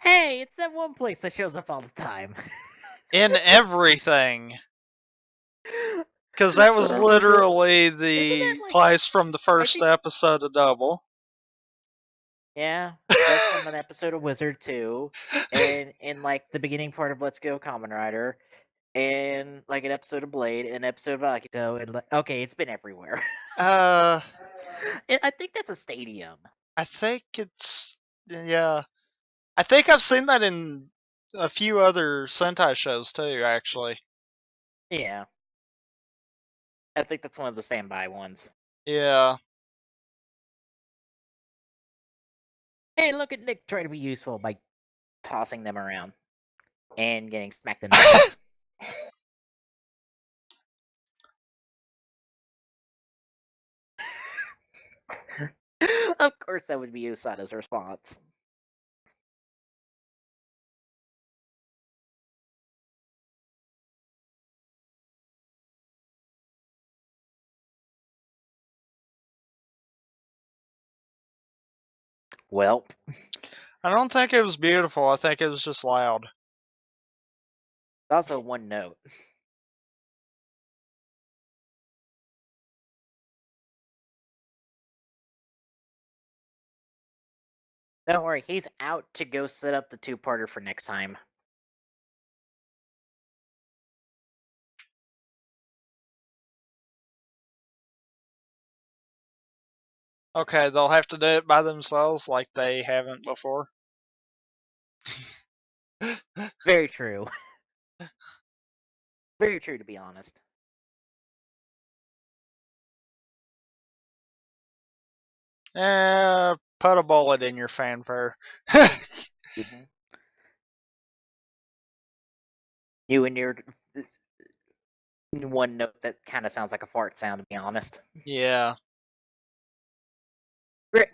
Hey, it's that one place that shows up all the time. In everything. Because that was literally the like- place from the first think- episode of Double. Yeah, that's from an episode of Wizard 2, and in like the beginning part of Let's Go Kamen Rider, and like an episode of Blade, and an episode of Akito, and okay, it's been everywhere. I I think that's a stadium. think it's, yeah. I think I've seen that in a few other Sentai shows too, actually. Yeah. I think that's one of the standby ones. Yeah. Hey, look at Nick trying to be useful by tossing them around and getting smacked in the face. Of course, that would be Usada's response. Well, I don't think it was beautiful. I think it was just loud. also one note. Don't worry, he's out to go set up the two-parter for next time. Okay, they'll have to do it by themselves like they haven't before. Very true. Very true, to be honest. Put a bullet in your fanfare. Mm-hmm. You and your one note that kind of sounds like a fart sound, to be honest. Yeah.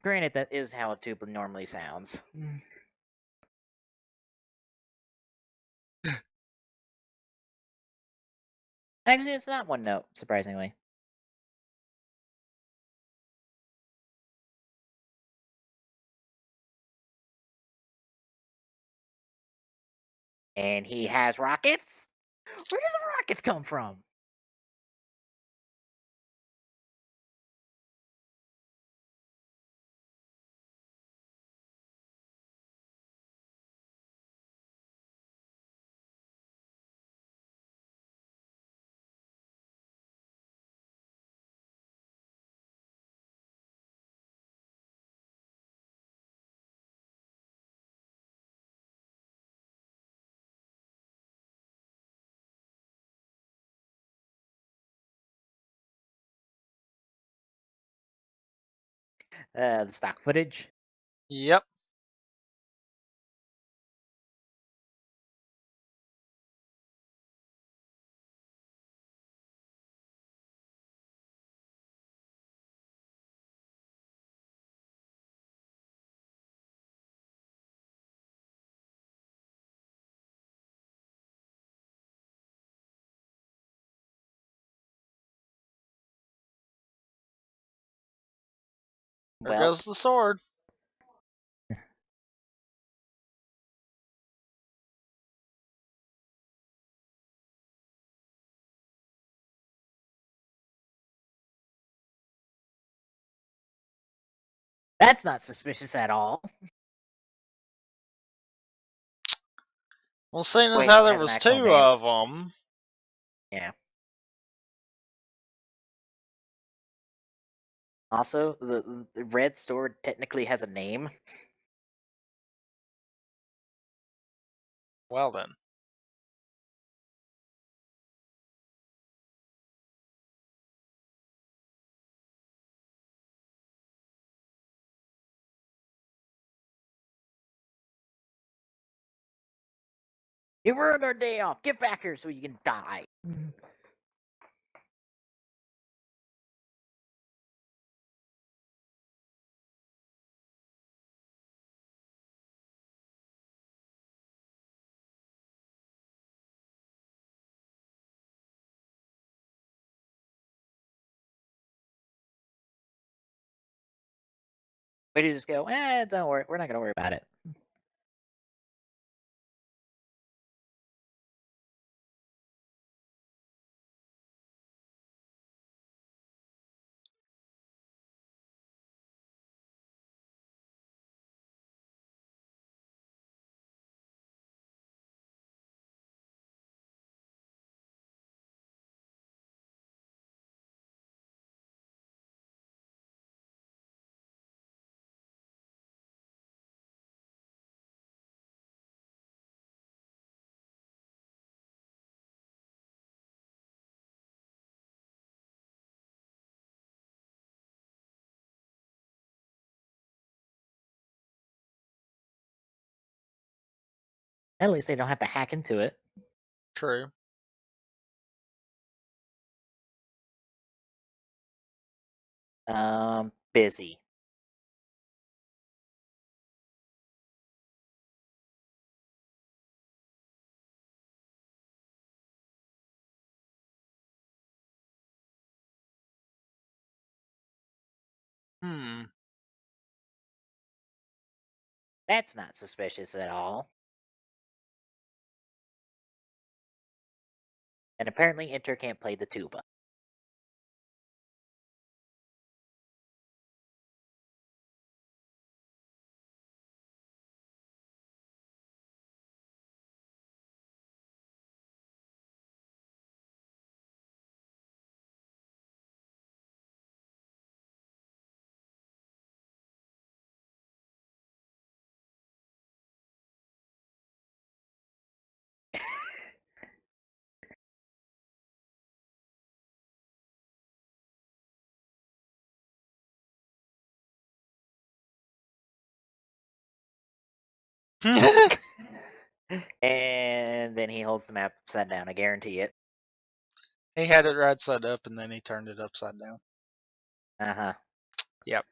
Granted, that is how a tuba normally sounds. Actually, it's not one note, surprisingly. And he has rockets? Where did the rockets come from? The stock footage? Yep. There Well, goes the sword. that's not suspicious at all. Well, seeing as Wait, how it there has an was actual two name. of them. Yeah. Also, the red sword technically has a name. Well then. You ruined our day off. Get back here so you can die. We do just go, don't worry. We're not going to worry about it. At least they don't have to hack into it. True. Busy. That's not suspicious at all. And apparently Inter can't play the tuba. And then he holds the map upside down. I guarantee it. He had it right side up and then he turned it upside down. Uh-huh. Yep.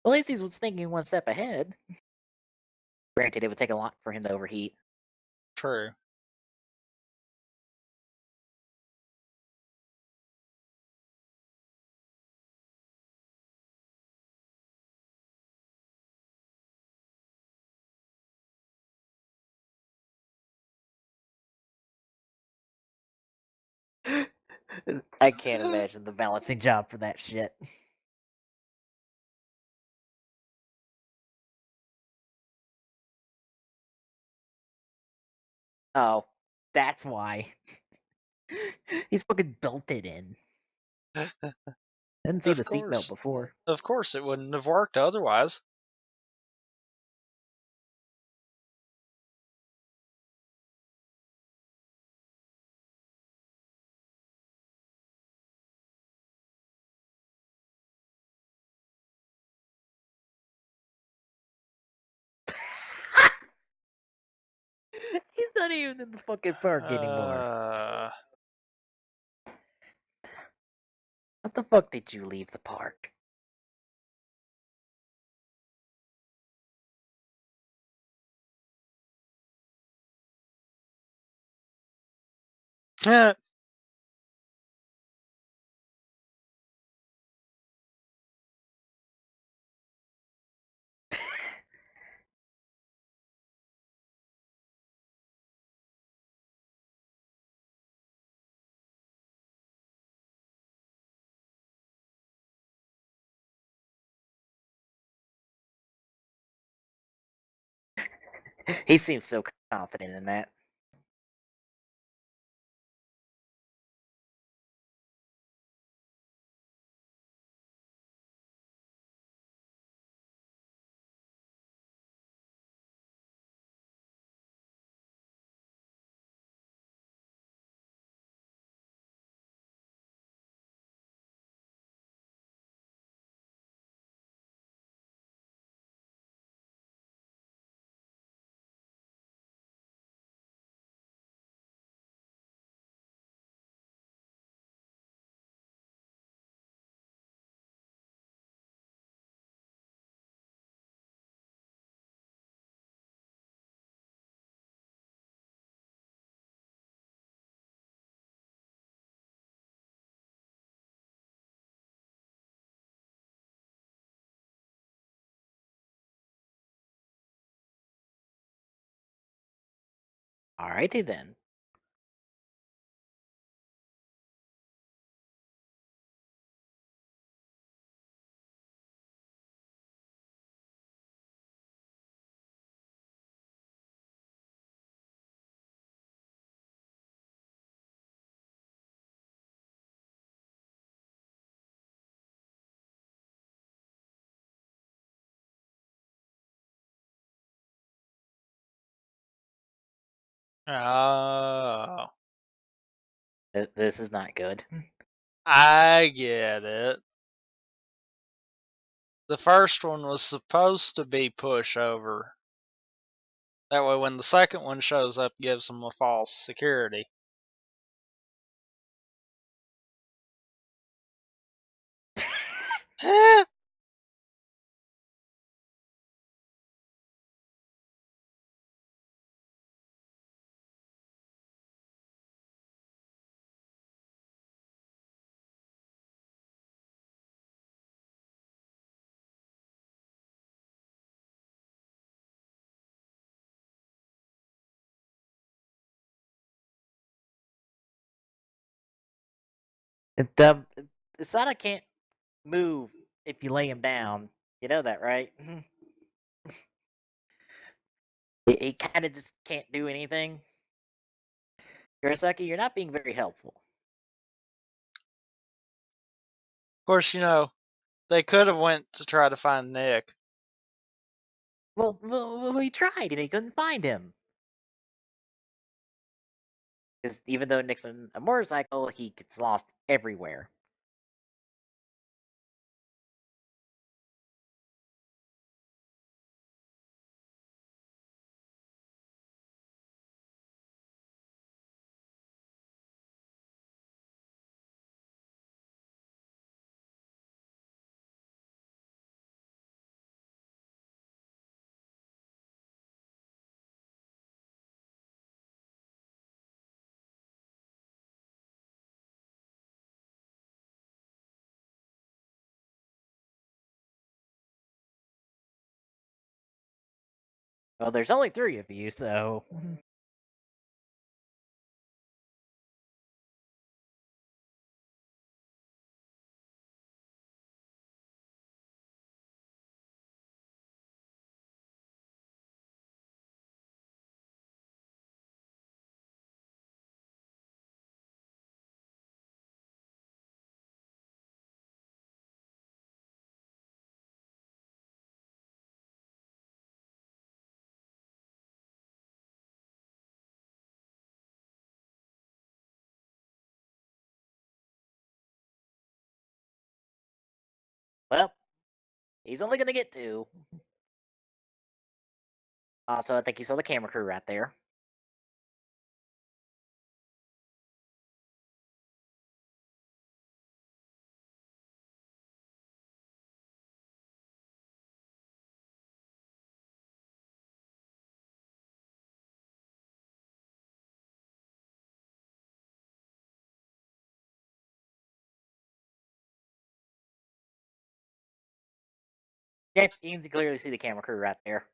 Well, at least he was thinking one step ahead. Granted, it would take a lot for him to overheat. True. I can't imagine the balancing job for that shit. Oh, that's why. He's fucking built it in. Didn't see Of the seatbelt course. before. Of course, it wouldn't have worked otherwise. He's not even in the fucking park anymore. What the fuck did you leave the park? He seems so confident in that. Alrighty then. Oh, This is not good. I get it. The first one was supposed to be pushover. That way, when the second one shows up, gives them a false security. The Sonic can't move if you lay him down. You know that, right? He kind of just can't do anything. Kurosaki, you're not being very helpful. Of course, they could have went to try to find Nick. Well, he tried and he couldn't find him. Because even though Nick's on a motorcycle, he gets lost everywhere. Well, there's only 3 of you, so. Well, he's only gonna get 2. Also, I think you saw the camera crew right there. Yep, you can clearly see the camera crew right there.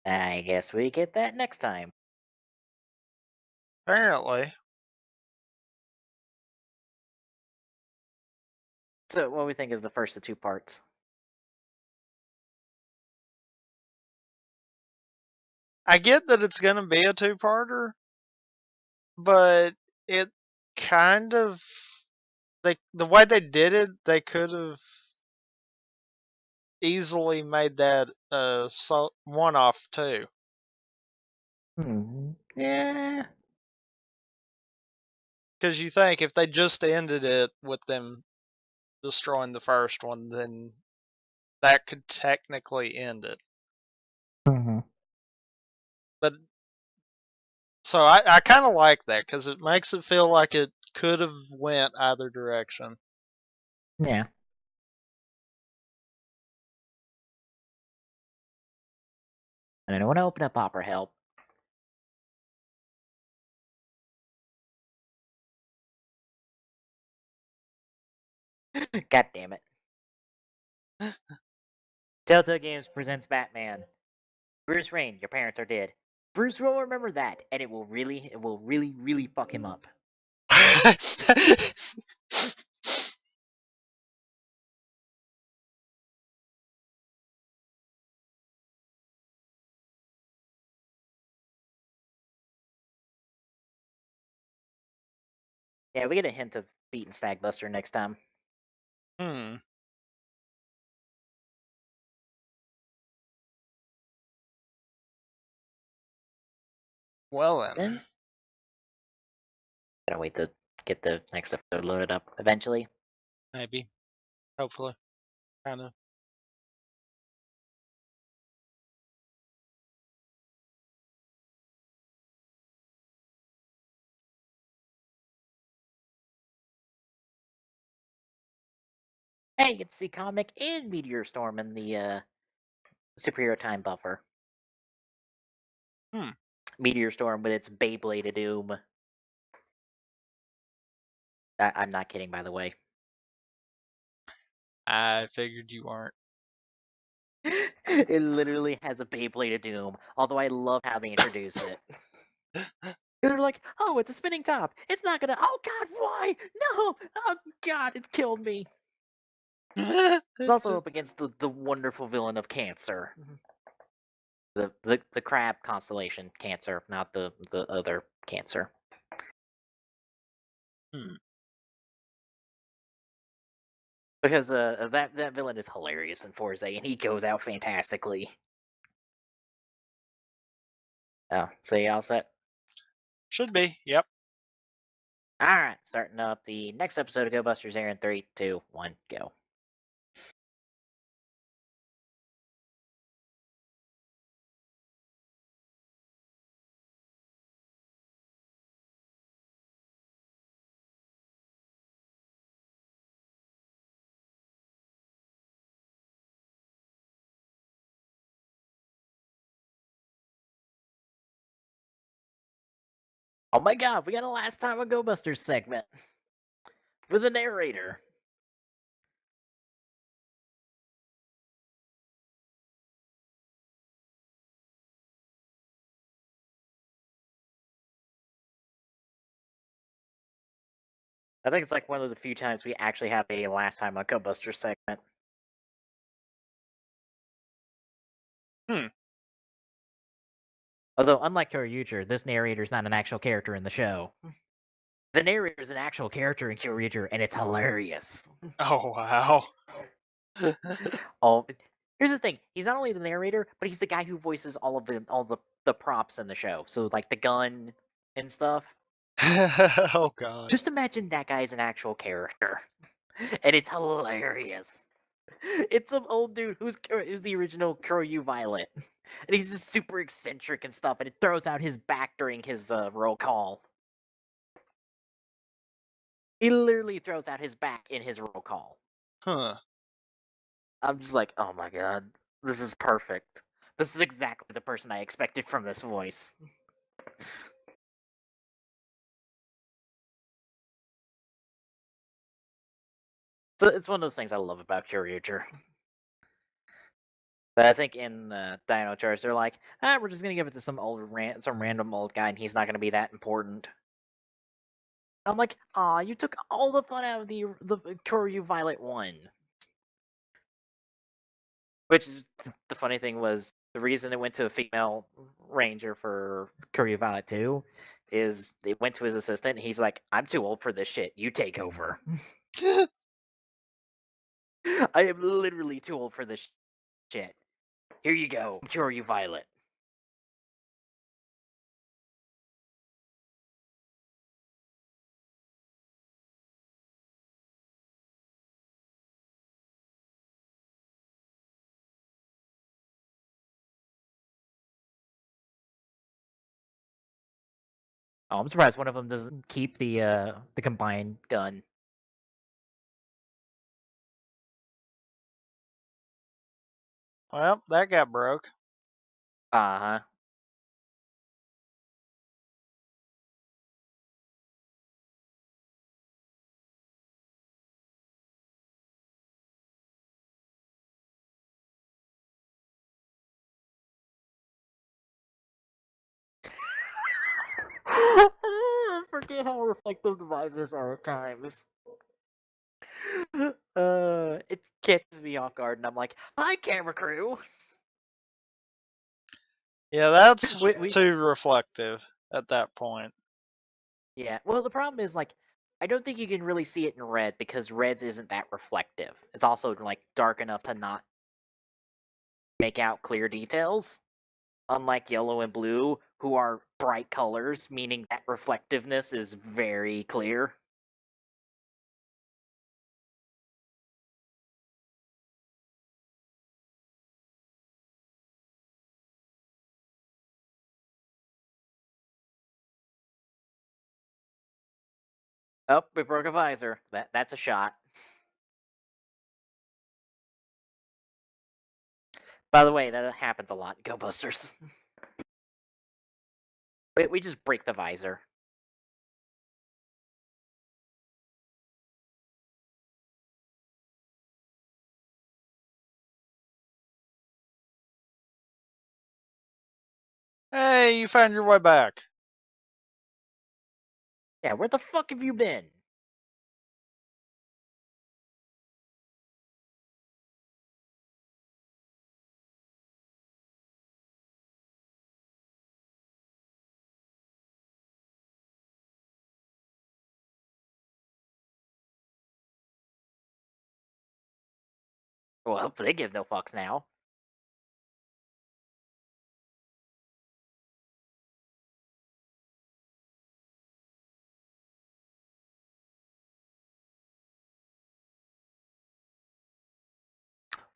I guess we get that next time. Apparently. So, what do we think of the first of 2 parts? I get that it's going to be a two-parter, but it kind of the way they did it, they could have easily made that one-off too. Yeah. Because you think if they just ended it with them destroying the first one, then that could technically end it. But so I kind of like that because it makes it feel like it could have went either direction. Yeah. And I don't want to open up Opera Help. God damn it. Telltale Games presents Batman. Bruce Wayne, your parents are dead. Bruce will remember that, and it will really fuck him up. Yeah, we get a hint of beating Stagbuster next time. Hmm. Well then. Then gotta wait to get the next episode loaded up eventually. Maybe. Hopefully. Kind of. Hey, you get to see Comic and Meteor Storm in the Superhero Time Buffer. Hmm. Meteor Storm with its Beyblade of Doom. I'm not kidding, by the way. I figured you weren't. It literally has a Beyblade of Doom, although I love how they introduce it. They're like, oh, it's a spinning top. It's not gonna. Oh God, why? No! Oh God, it killed me. It's also up against the wonderful villain of Cancer, the crab constellation Cancer, not the other Cancer. Hmm. Because that villain is hilarious in Forza, and he goes out fantastically. Oh, so you all set? Should be. Yep. All right, starting up the next episode of Go Busters here in 3, 2, 1, go. Oh my God, we got a last time on Go Busters segment with a narrator. I think it's like one of the few times we actually have a last time on Go Busters segment. Hmm. Although, unlike Kyoryuger, this narrator is not an actual character in the show. The narrator is an actual character in Kyoryuger, and it's hilarious. Oh wow. Oh, here's the thing: he's not only the narrator, but he's the guy who voices all the props in the show. So like the gun and stuff. Oh god. Just imagine that guy's an actual character, and it's hilarious. It's some old dude who's the original Kyoryu Violet, and he's just super eccentric and stuff, and it throws out his back during his roll call. He literally throws out his back in his roll call. Huh. I'm just like, oh my God, this is perfect. This is exactly the person I expected from this voice. So it's one of those things I love about Kyoryuger. But I think in Dino Charge, they're like, we're just gonna give it to some random old guy, and he's not gonna be that important. I'm like, aw, you took all the fun out of the Kyoryu Violet one. Which is the funny thing was the reason it went to a female ranger for Kyoryu Violet 2 is it went to his assistant. And he's like, I'm too old for this shit. You take over. I am literally too old for this shit. Here you go, Kyoryu Violet. Oh, I'm surprised one of them doesn't keep the combined gun. Well, that got broke. Uh huh. I forget how reflective the visors are at times. It catches me off guard, and I'm like, "Hi, camera crew." Yeah, that's We too reflective at that point. Yeah. Well, the problem is like I don't think you can really see it in red because reds isn't that reflective. It's also like dark enough to not make out clear details. Unlike yellow and blue, who are bright colors, meaning that reflectiveness is very clear. Oh, we broke a visor. That's a shot. By the way, that happens a lot in Go Busters. We just break the visor. Hey, you found your way back. Yeah, where the fuck have you been? Well, they give no fucks now.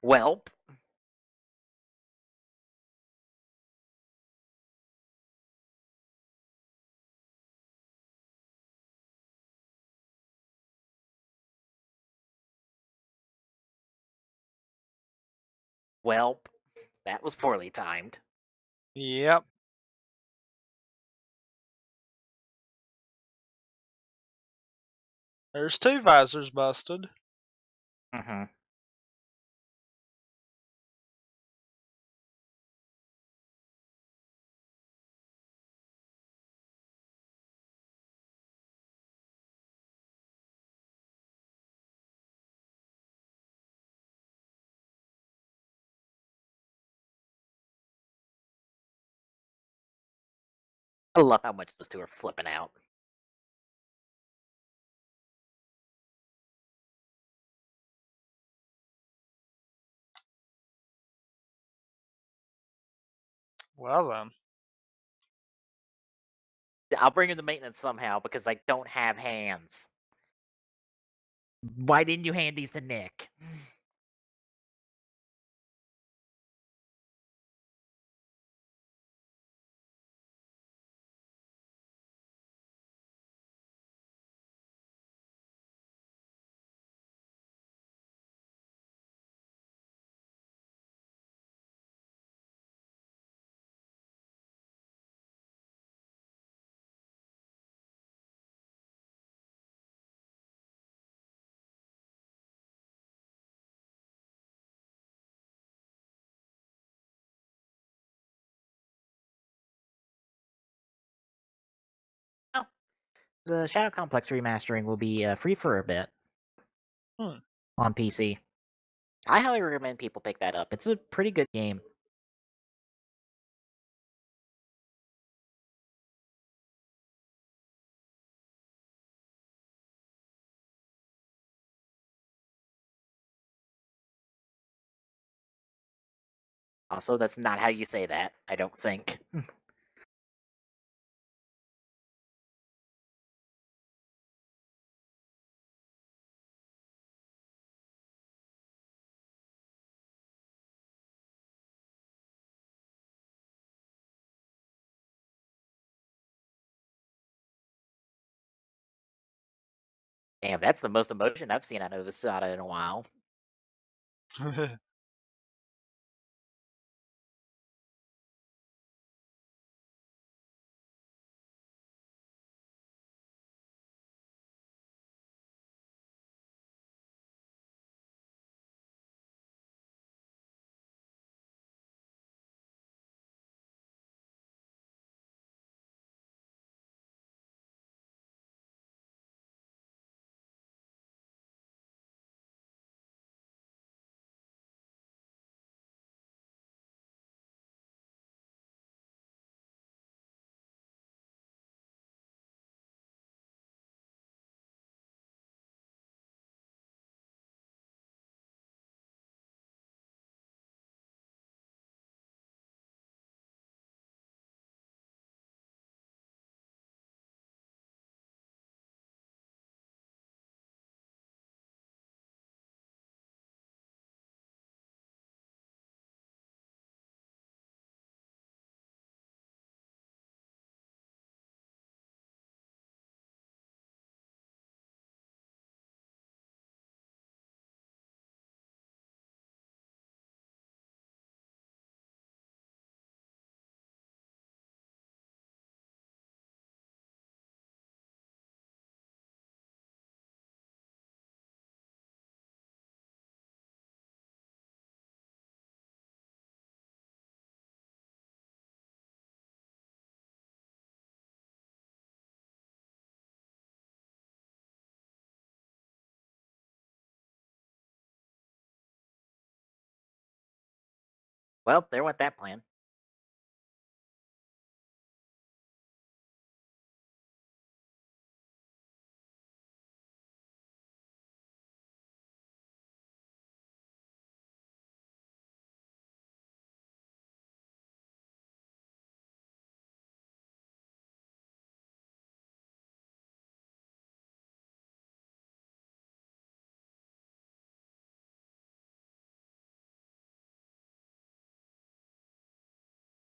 Welp. Welp. That was poorly timed. Yep. There's 2 visors busted. Mm-hmm. I love how much those two are flipping out. Well then. I'll bring in the maintenance somehow because I don't have hands. Why didn't you hand these to Nick? Oh, the Shadow Complex remastering will be free for a bit on PC. I highly recommend people pick that up. It's a pretty good game. Also, that's not how you say that, I don't think. Damn, that's the most emotion I've seen out of Asada in a while. Well, there went that plan.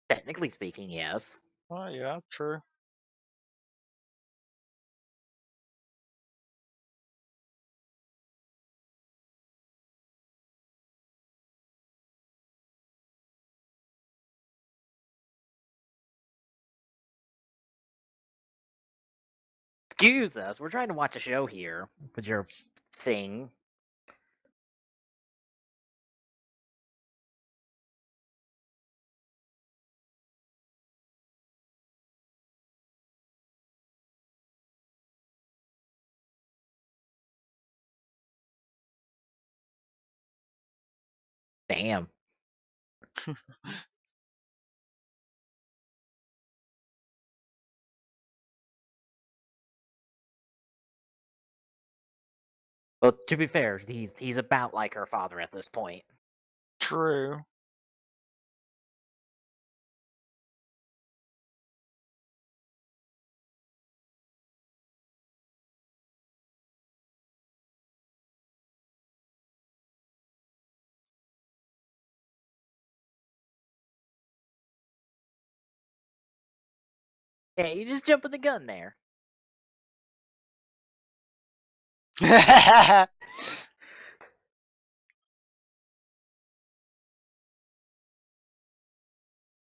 Technically speaking, yes. Oh yeah, true. Excuse us, we're trying to watch a show here with your thing. Damn. Well, to be fair, he's about like her father at this point. True. Yeah, you just jumping the gun there.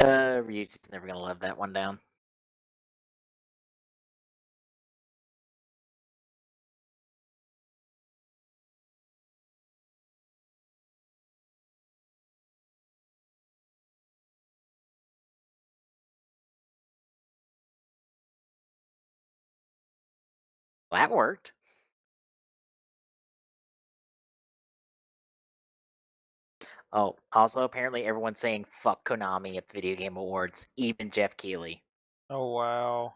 Ryuji's never gonna live that one down. Well, that worked. Oh, also apparently everyone's saying fuck Konami at the Video Game Awards, even Jeff Keighley. Oh wow.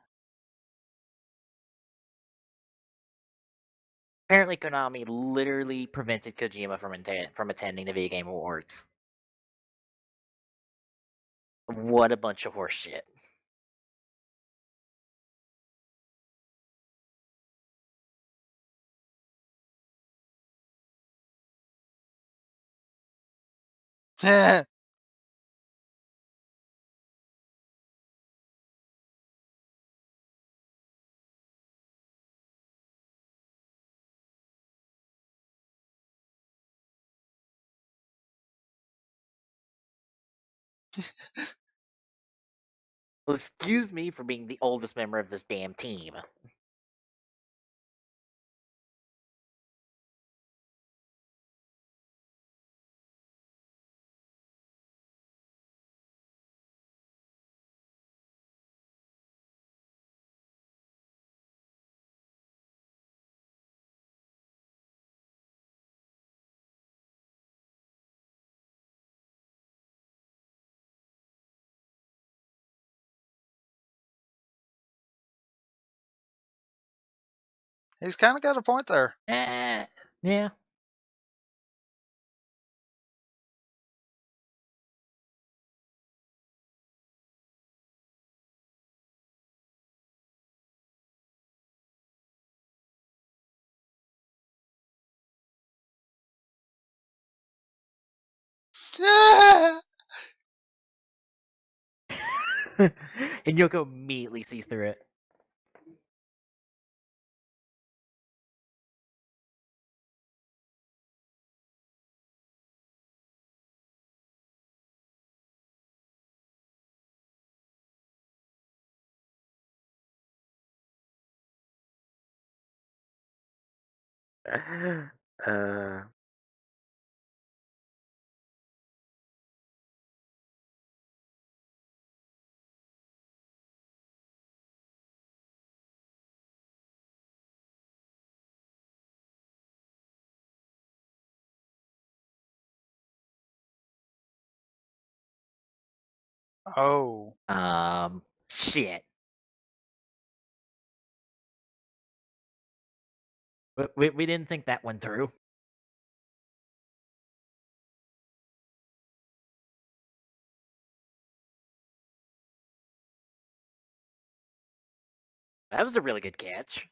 Apparently Konami literally prevented Kojima from attending the Video Game Awards. What a bunch of horse shit. Well, excuse me for being the oldest member of this damn team. He's kind of got a point there. Yeah. And Yoko immediately sees through it. uh, Oh. Shit. We didn't think that one through. That was a really good catch.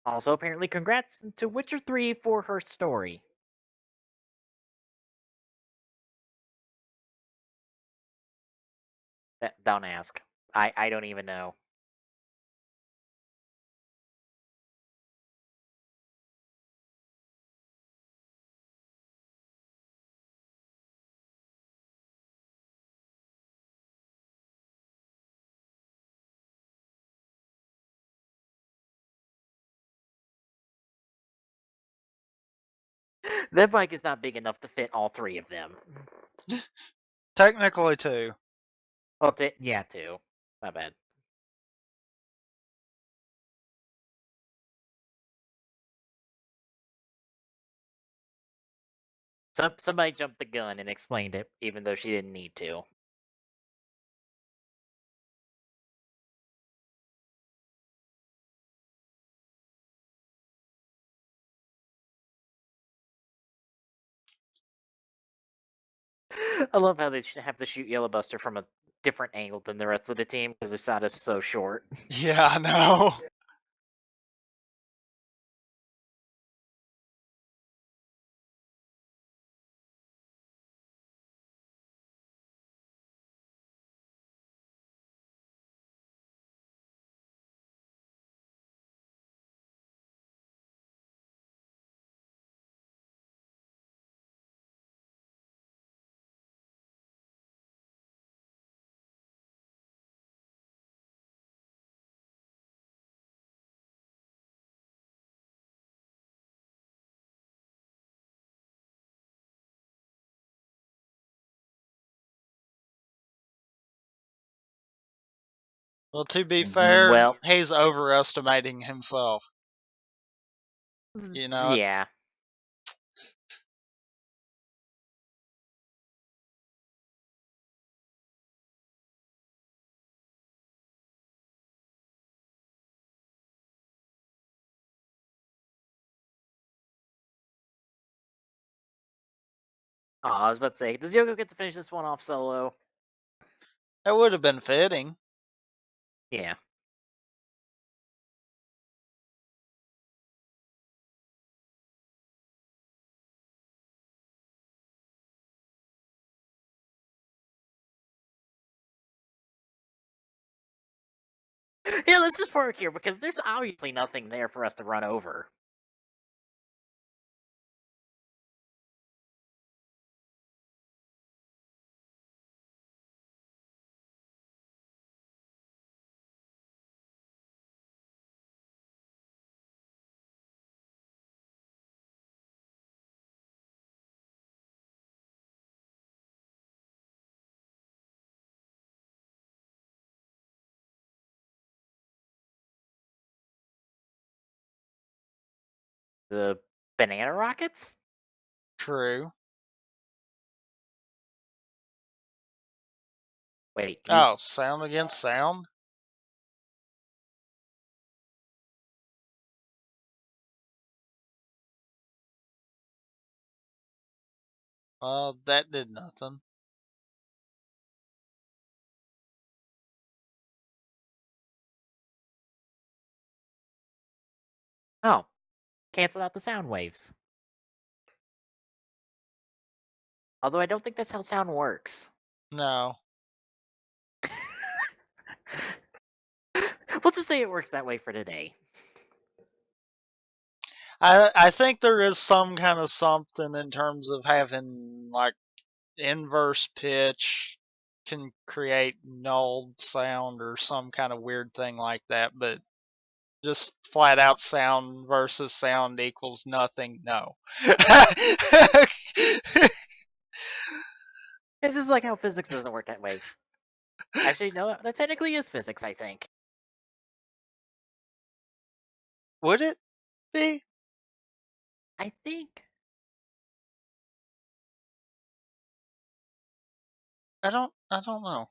Also, apparently, congrats to Witcher 3 for her story. Don't ask. I don't even know. That bike is not big enough to fit all three of them. Technically, too. Well, yeah, two. My bad. Somebody jumped the gun and explained it, even though she didn't need to. I love how they have to shoot Yellow Buster from a different angle than the rest of the team because their side is so short. Yeah, I know. Well, to be fair, Well, he's overestimating himself. You know? yeah. Oh, I was about to say, does Yoko get to finish this one off solo? It would have been fitting. Yeah. Yeah, let's just park here because there's obviously nothing there for us to run over. The banana rockets? True. Wait, you. Oh, sound against sound? That did nothing. Oh, cancel out the sound waves. Although I don't think that's how sound works. No. We'll just say it works that way for today. I think there is some kind of something in terms of having, like, inverse pitch can create null sound or some kind of weird thing like that, but just flat out sound versus sound equals nothing, no. It's just like how physics doesn't work that way. Actually, no, that technically is physics, I think. Would it be? I think. I don't know.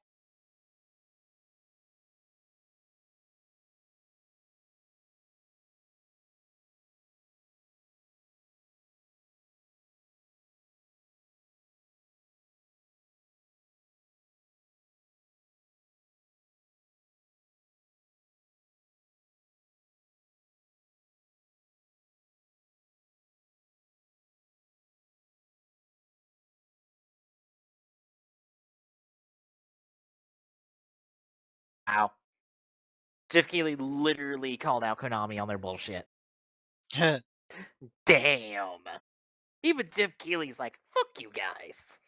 Wow. Jeff Keighley literally called out Konami on their bullshit. Damn. Even Jeff Keighley's like, fuck you guys.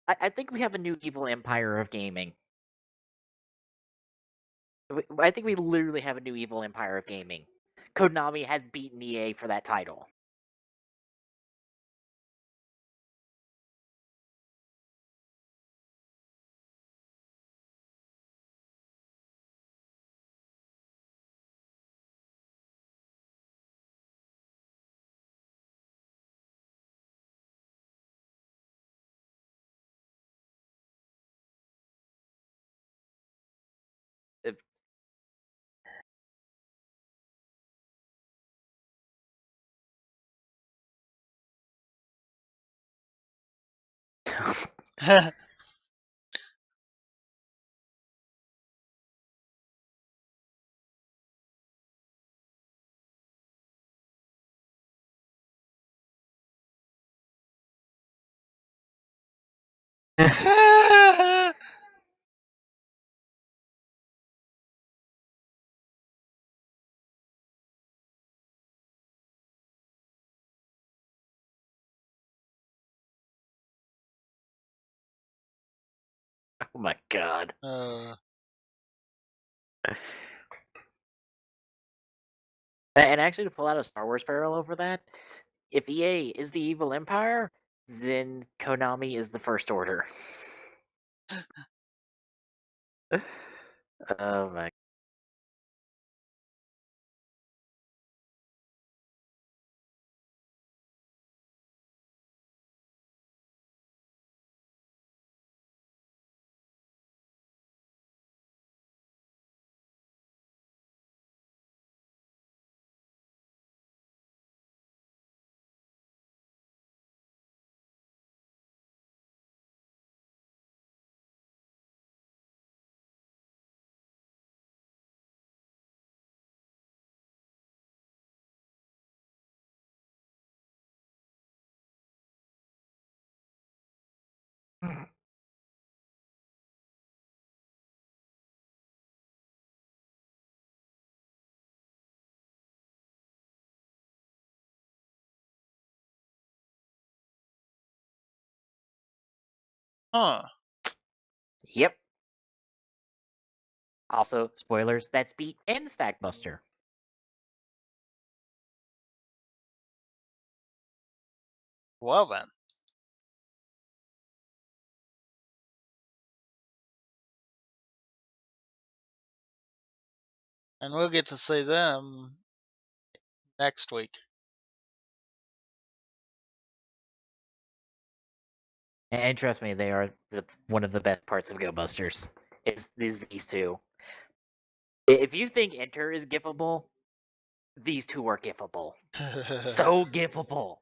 I think we have a new evil empire of gaming. I think we literally have a new evil empire of gaming. Konami has beaten EA for that title. If- oh my god. And actually, to pull out a Star Wars parallel over that, if EA is the evil empire, then Konami is the First Order. Oh my. Huh. Yep. Also, spoilers, that's Beat and Stackbuster. Well then. And we'll get to see them next week. And trust me, they are one of the best parts of Go Busters. Is these two. If you think Enter is gifable, these two are gifable. So gifable.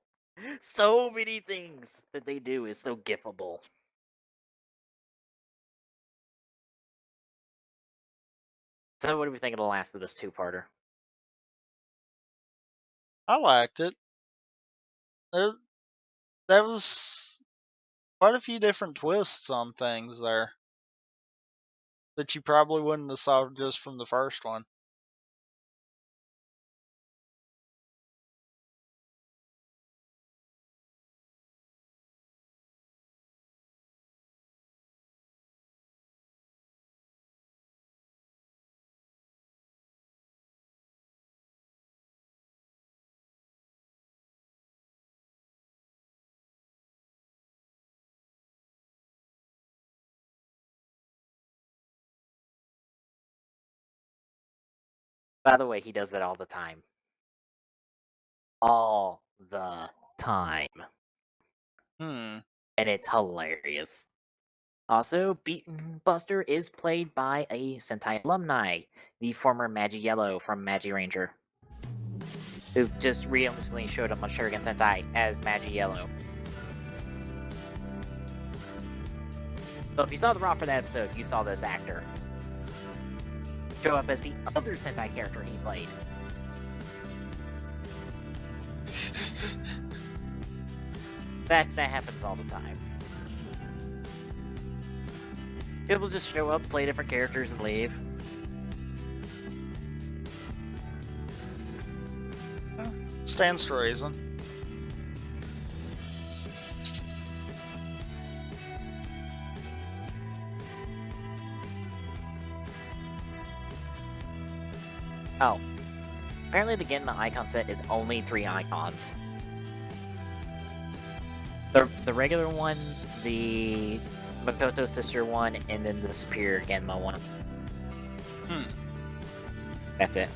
So many things that they do is so gifable. So what do we think of the last of this two-parter? I liked it. There was quite a few different twists on things there that you probably wouldn't have saw just from the first one. By the way, he does that all the time. All the time. Hmm. And it's hilarious. Also, Beaten Buster is played by a Sentai alumni, the former Magi Yellow from Magi Ranger, who just recently showed up on Shuriken Sentai as Magi Yellow. So if you saw the Raw for that episode, you saw this actor show up as the other Sentai character he played. That happens all the time. People just show up, play different characters, and leave. Stands to reason. Oh. Apparently the Genma icon set is only 3 icons. The regular one, the Makoto sister one, and then the superior Genma one. That's it.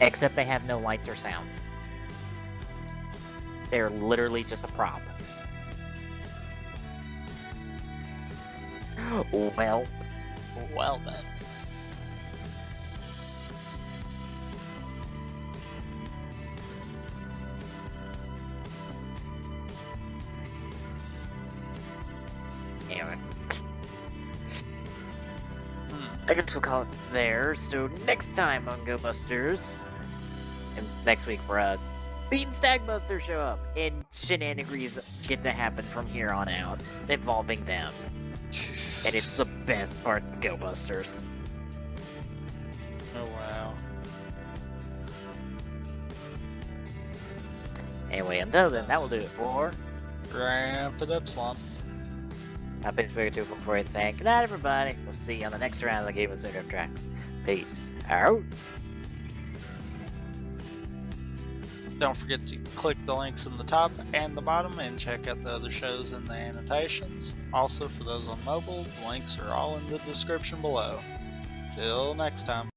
Except they have no lights or sounds. They're literally just a prop. Well then. Anyway. I guess we'll call it there. So next time on Go Busters, and next week for us, Beaten Stagbusters show up, and shenanigans get to happen from here on out, involving them. And it's the best part of Go Busters. Oh wow. Anyway, until then, that will do it for Ramp it up, Slon. I've been figured 244 saying good night, everybody. We'll see you on the next round of the Game of Zero Tracks. Peace out. Don't forget to click the links in the top and the bottom and check out the other shows in the annotations. Also, for those on mobile, the links are all in the description below. Till next time.